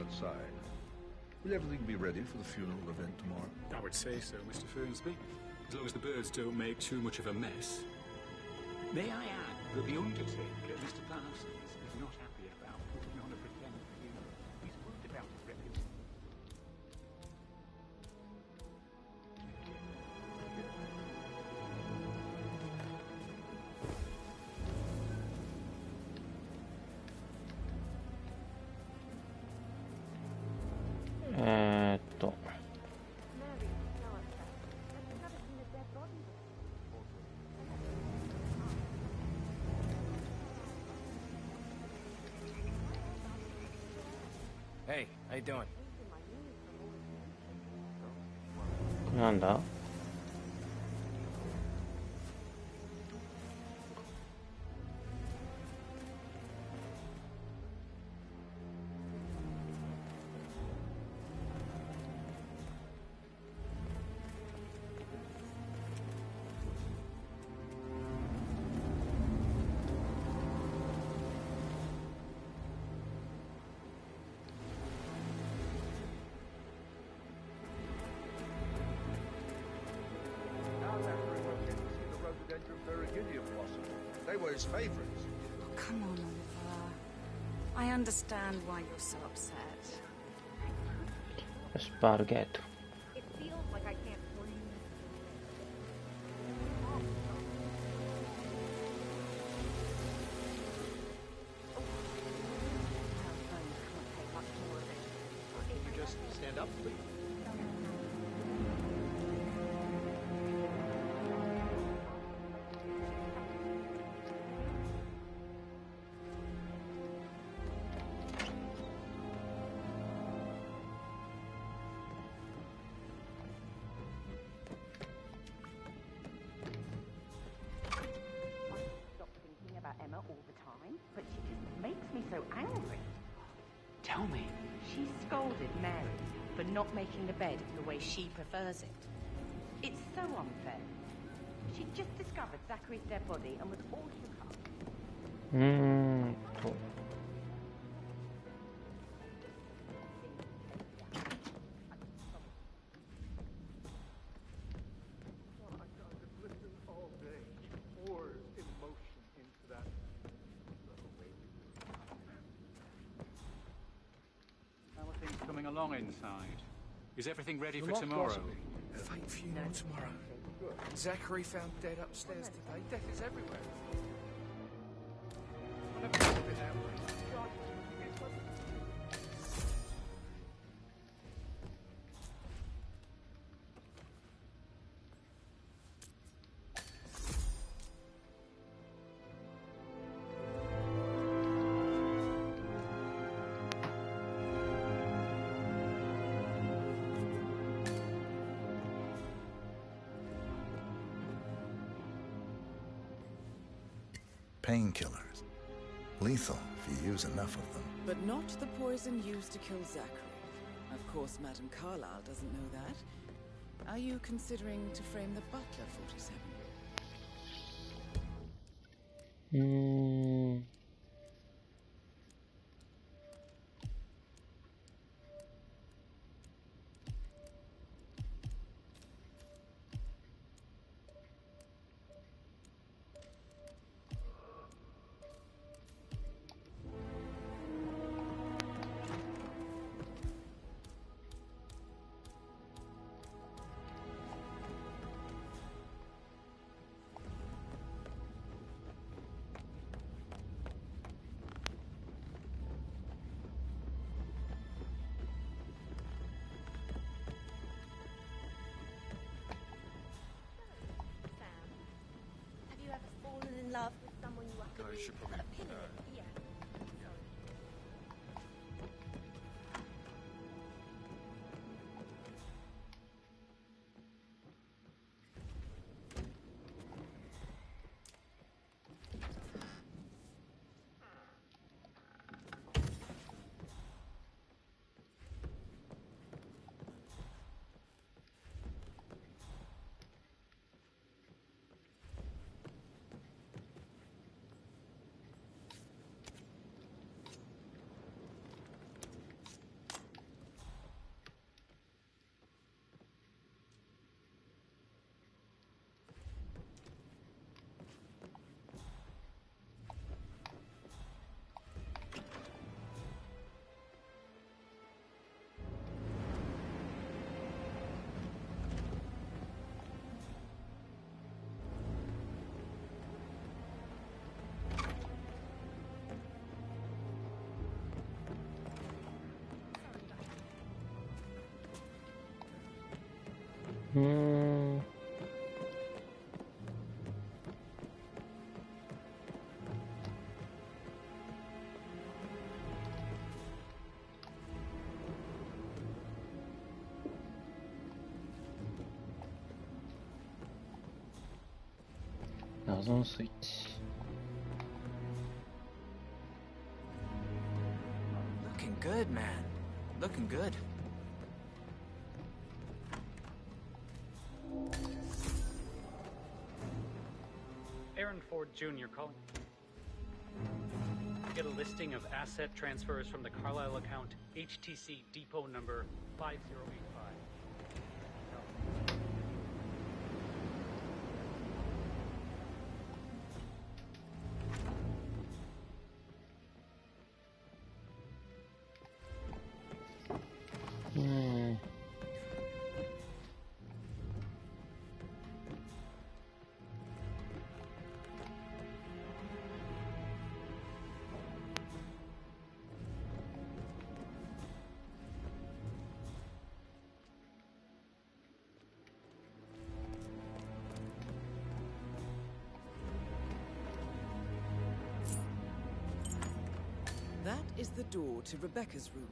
Outside. Will everything be ready for the funeral event tomorrow? I would say so, Mr. Fernsby. As long as the birds don't make too much of a mess. May I add that the undertaker, Mr. Parsons, is not happy about putting on a pretend funeral. He's worried about his reputation. Hey, how you doing? なんだ？They were his favorites. Oh, come on, Oliver. I understand why you're so upset. Spaghetti. It feels like I can't breathe. Can you just stand up, please? scolded Mary for not making the bed the way she prefers it. It's so unfair. She just discovered Zachary's dead body and was all shook up. Coming along inside. Is everything ready for tomorrow? Fake funeral tomorrow. Zachary found dead upstairs today. Death is everywhere. Painkillers. Lethal if you use enough of them. But not the poison used to kill Zachary. Of course, Madame Carlyle doesn't know that. Are you considering to frame the butler, 47? In love with someone you No, you should probably. Yeah.謎のスイッチ。Looking good, man. Looking good. Aaron Ford Jr. calling. Get a listing of asset transfers from the Carlisle account, HTC depot number 5085. That is the door to Rebecca's room.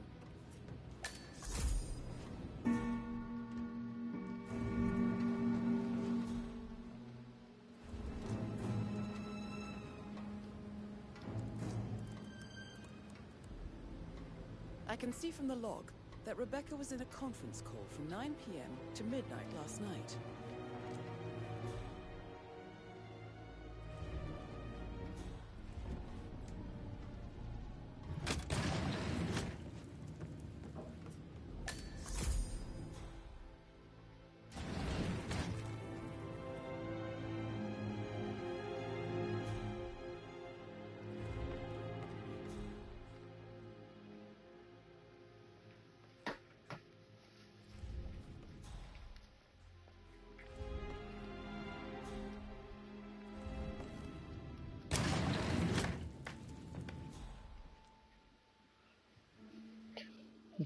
I can see from the log that Rebecca was in a conference call from 9 p.m. to midnight last night.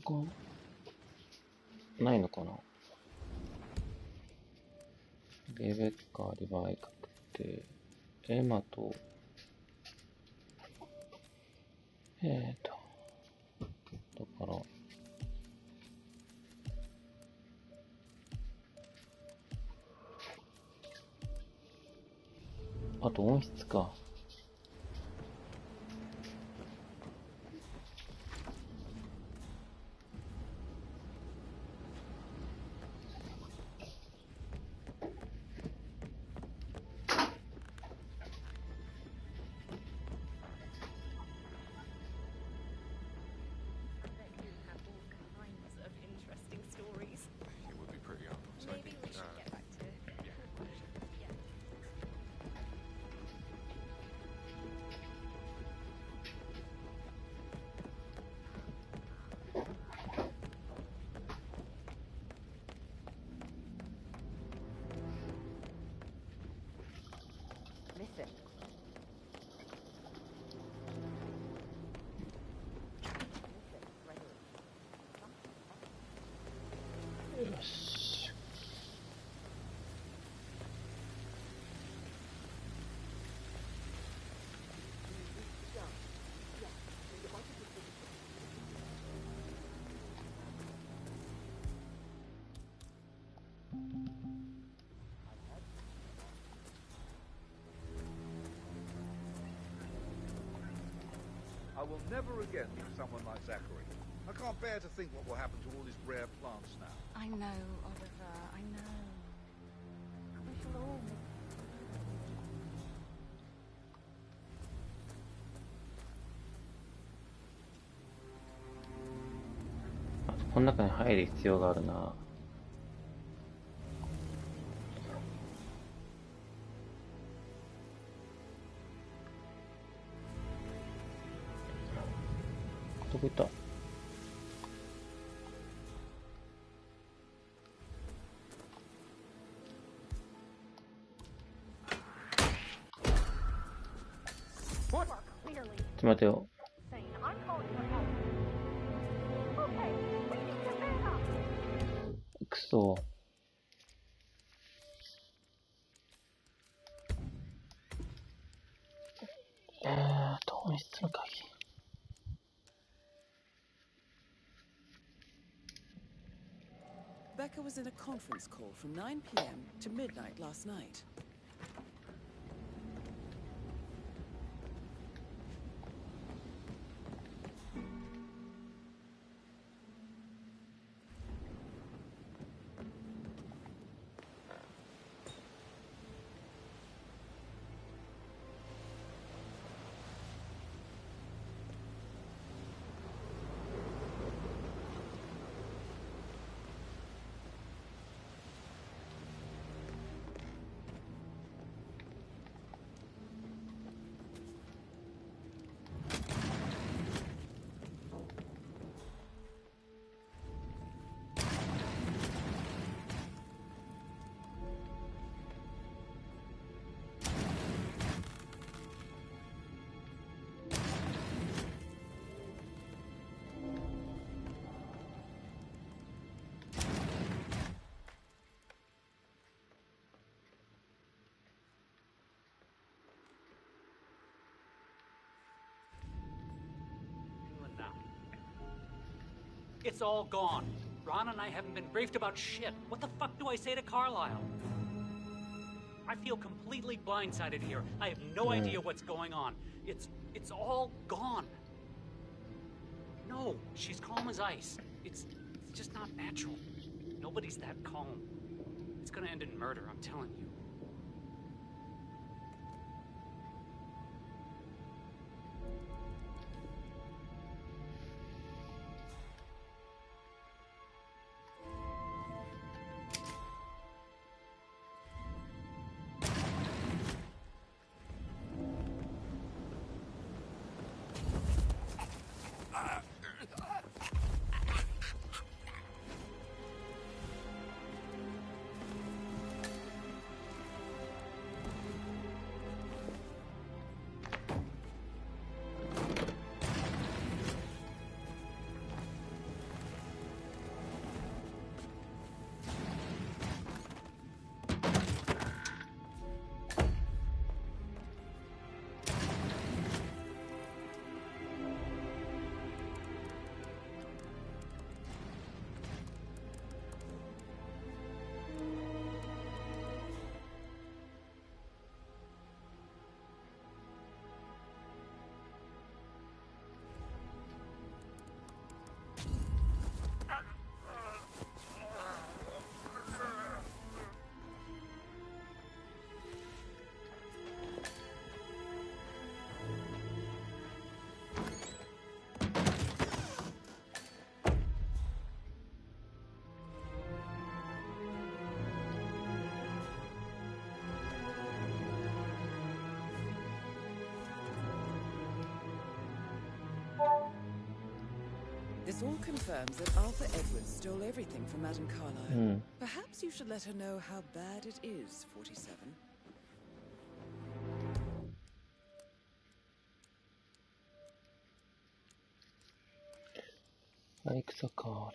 他ないのかな。レベッカ、リヴァイ確定、エマとだからあと音質か。よし。I will never again meet someone like Zachary. I can't bear to think what will happen to all these rare plants now. I know, Oliver, I know. We shall all miss you. この中に入る必要があるな。どこ行った？ちょっと待てよ。くそ。音質の鍵。Becca was in a conference call from 9 p.m. to midnight last night. It's all gone. Ron and I haven't been briefed about shit. What the fuck do I say to Carlisle? I feel completely blindsided here. I have no idea what's going on. It's all gone. No, she's calm as ice. It's It's just not natural. Nobody's that calm. It's gonna end in murder, I'm telling you. This all confirms that Arthur Edwards stole everything from Madame Carlyle. Perhaps you should let her know how bad it is, 47. Alexa Carlyle.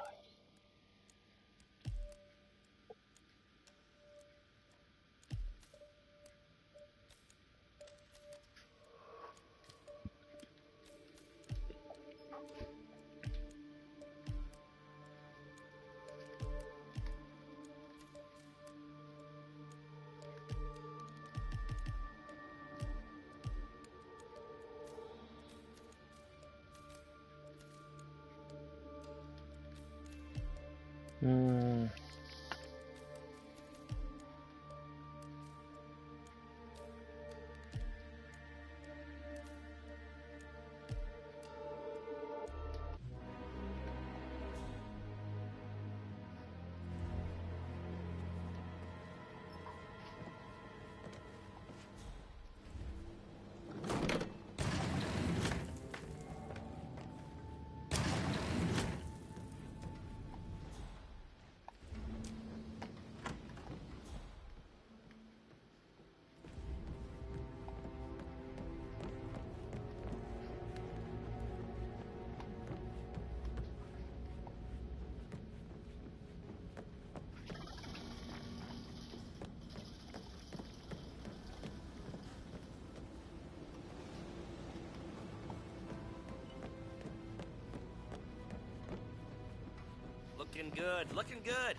Looking good, looking good.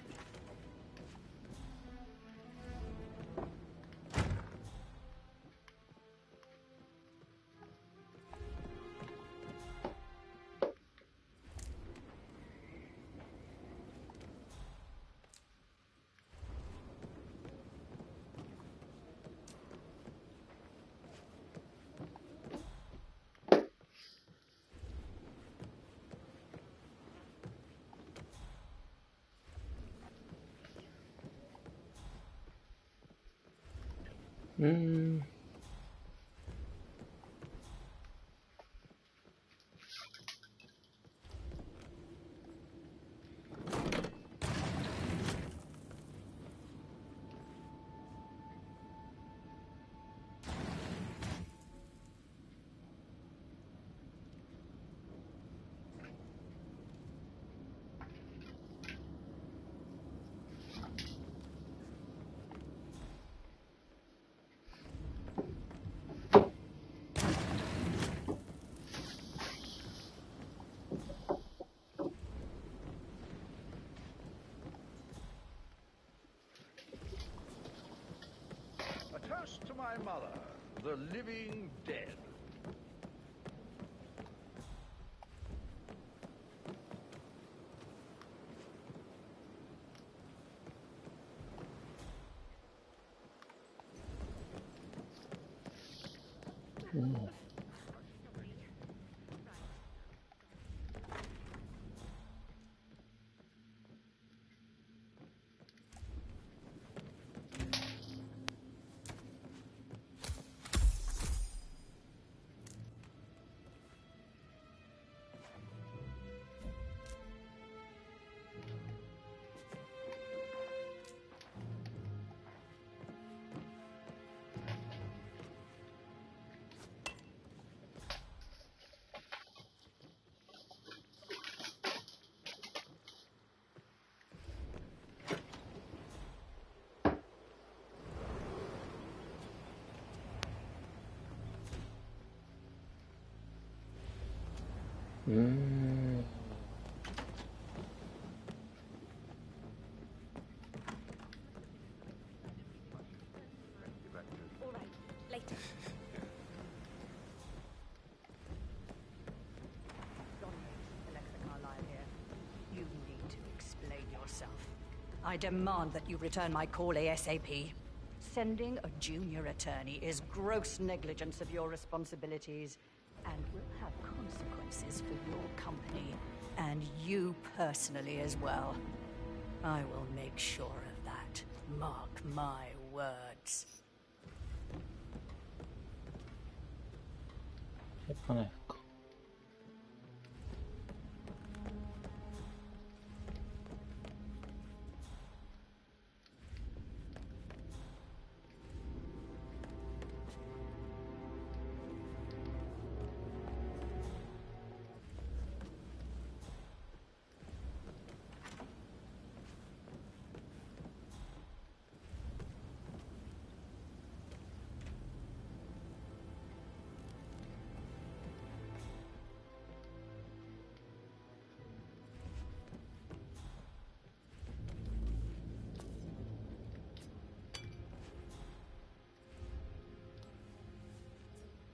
To my mother, the living dead. All right, later. Alexa Carlyle here. You need to explain yourself. I demand that you return my call ASAP. Sending a junior attorney is gross negligence of your responsibilities and will have consequences for your company and you personally as well. I will make sure of that. Mark my words.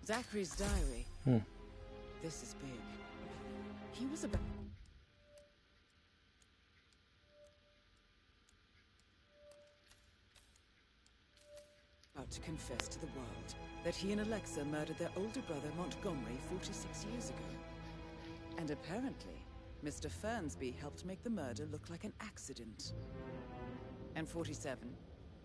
Zachary's diary. This is big. He was about to confess to the world that he and Alexa murdered their older brother Montgomery 46 years ago. And apparently, Mr. Fernsby helped make the murder look like an accident. And 47,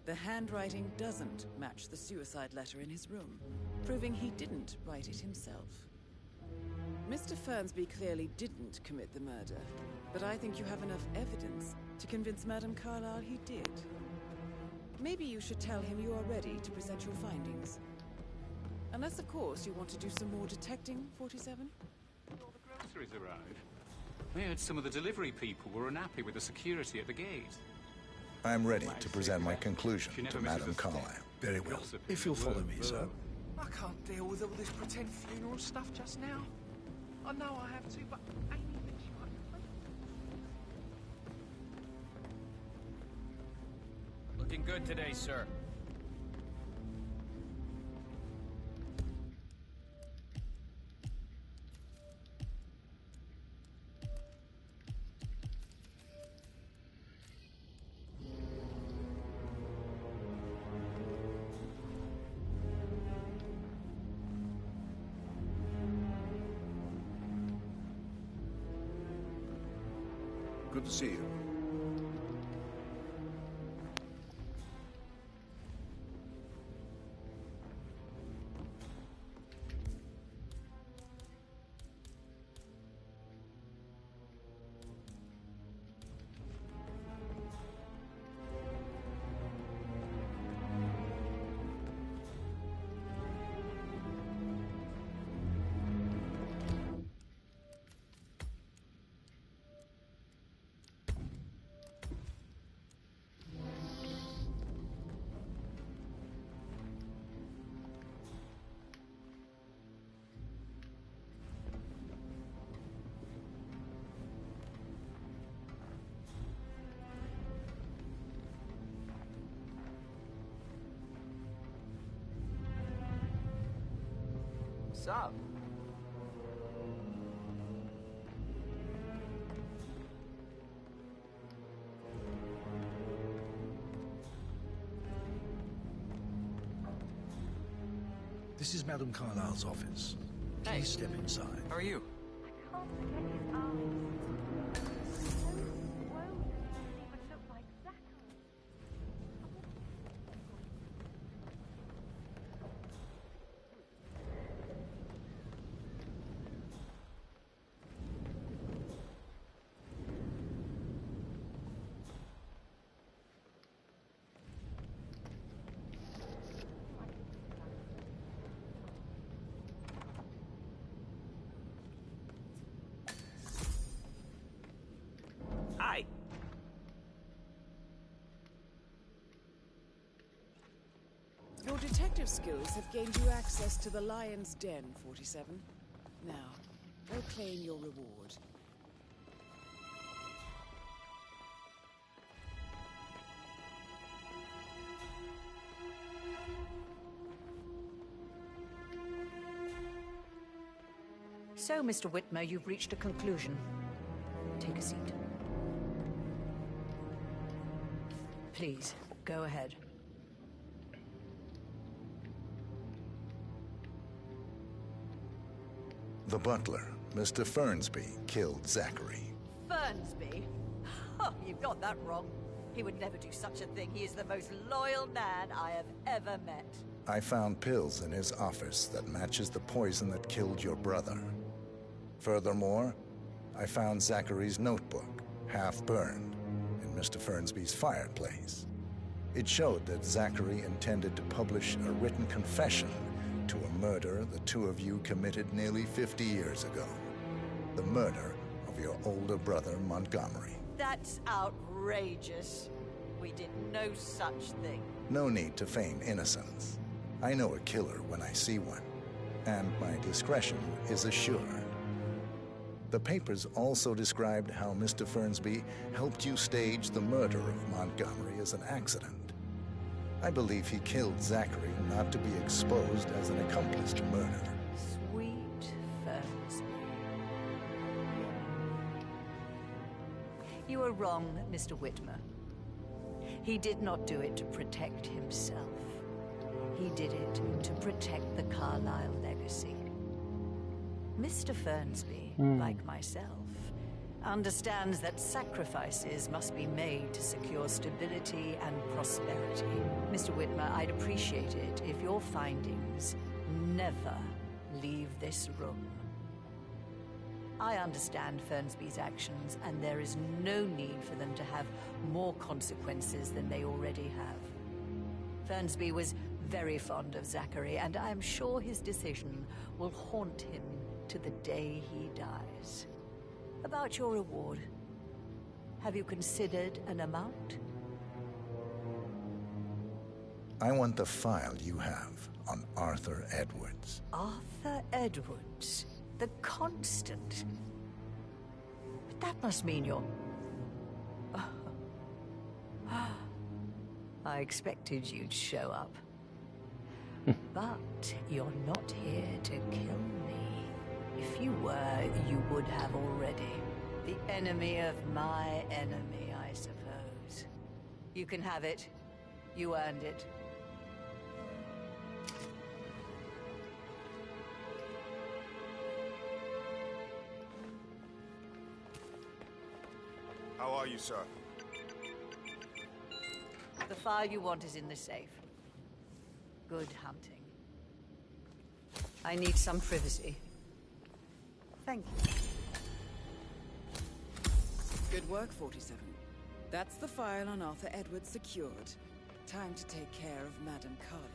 the handwriting doesn't match the suicide letter in his room, proving he didn't write it himself. Mr. Fernsby clearly didn't commit the murder, but I think you have enough evidence to convince Madame Carlyle he did. Maybe you should tell him you are ready to present your findings. Unless, of course, you want to do some more detecting, 47? All the groceries arrived. I heard some of the delivery people were unhappy with the security at the gate. I'm ready to present my conclusion to Madame Carlyle. Very well. If you'll follow me, sir. I can't deal with all this pretend funeral stuff just now. I know I have to, but Amy thinks you might be crazy. Looking good today, sir. Good to see you. What's up? This is Madame Carlyle's office. Please step inside. How are you? Can't forget his eyes. So swollen, he would look like Zachary. Hi. Your detective skills have gained you access to the Lion's Den, 47. Now, go claim your reward. So, Mr. Whitmer, you've reached a conclusion. Take a seat. Please, go ahead. The butler, Mr. Fernsby, killed Zachary. Fernsby? Oh, you've got that wrong. He would never do such a thing. He is the most loyal man I have ever met. I found pills in his office that matches the poison that killed your brother. Furthermore, I found Zachary's notebook, half burned, in Mr. Fernsby's fireplace. It showed that Zachary intended to publish a written confession to a murder the two of you committed nearly 50 years ago. The murder of your older brother, Montgomery. That's outrageous. We did no such thing. No need to feign innocence. I know a killer when I see one, and my discretion is assured. The papers also described how Mr. Fernsby helped you stage the murder of Montgomery as an accident. I believe he killed Zachary not to be exposed as an accomplice to murder. Sweet Fernsby. You are wrong, Mr. Whitmer. He did not do it to protect himself. He did it to protect the Carlyle legacy. Mr. Fernsby, like myself, understands that sacrifices must be made to secure stability and prosperity. Mr. Whitmer, I'd appreciate it if your findings never leave this room. I understand Fernsby's actions, and there is no need for them to have more consequences than they already have. Fernsby was very fond of Zachary, and I am sure his decision will haunt him to the day he dies. About your reward, have you considered an amount? I want the file you have on Arthur Edwards. Arthur Edwards, the Constant. But that must mean you're... I expected you'd show up. But you're not here to kill me. If you were, you would have already. The enemy of my enemy, I suppose. You can have it. You earned it. How are you, sir? The file you want is in the safe. Good hunting. I need some privacy. Thank you. Good work, 47. That's the file on Arthur Edwards secured. Time to take care of Madame Carlyle.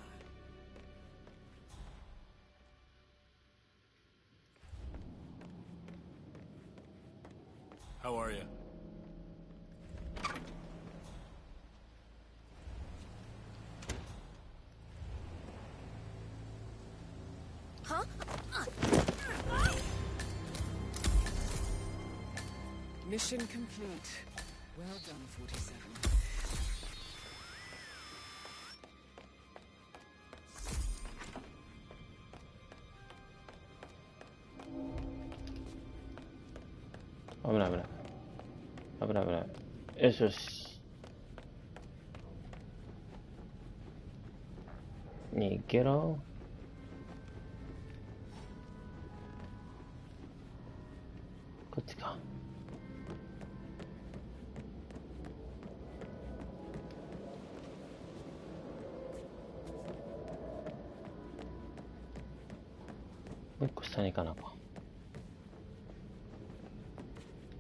How are you? Huh? Mission complete. Well done, 47.危ない危ない危ない危ない。よしよし。逃げろ。こっちか。もう一個下に行かなあかん。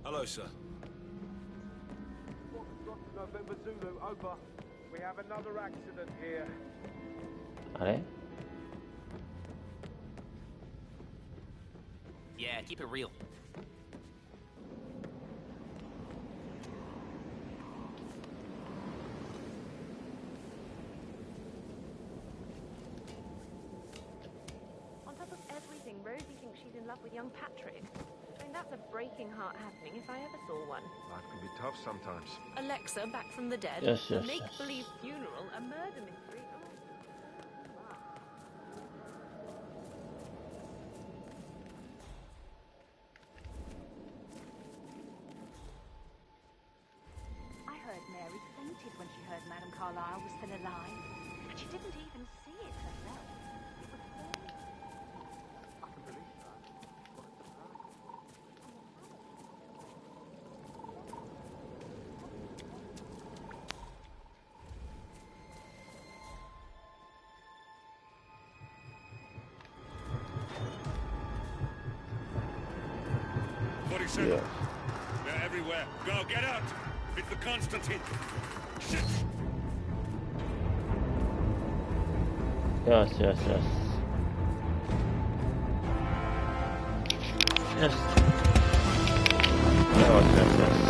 Hello, sir. November Zulu, over. We have another accident here. あれ Yeah, keep it real. On top of everything, Rosie thinks she's in love with young Patrick. I mean, that's a breaking heart happening if I ever saw one. Life can be tough sometimes. Alexa back from the dead. Yes, A yes, make-believe funeral, a murder mystery. I heard Mary fainted when she heard Madame Carlyle was still alive. And she didn't even see it herself. It was very... I can believe that. But it's a miracle. Yeah. They're everywhere. Go, get out! It's the Constantine! Shit! よしよしよし。よし。よしよしよし。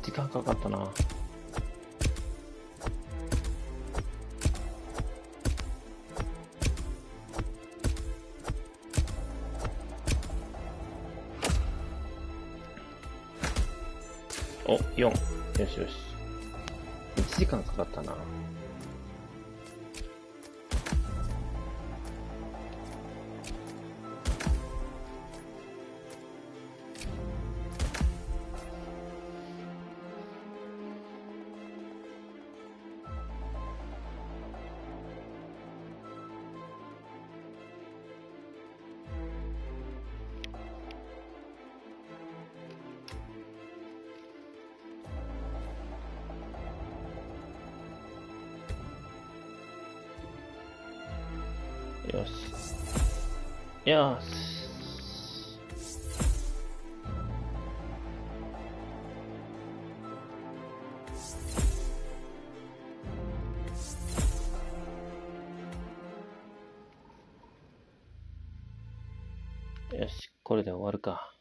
時間かかったな。お、4。よしよし。1時間かかったな。よし。よし。よし、これで終わるか。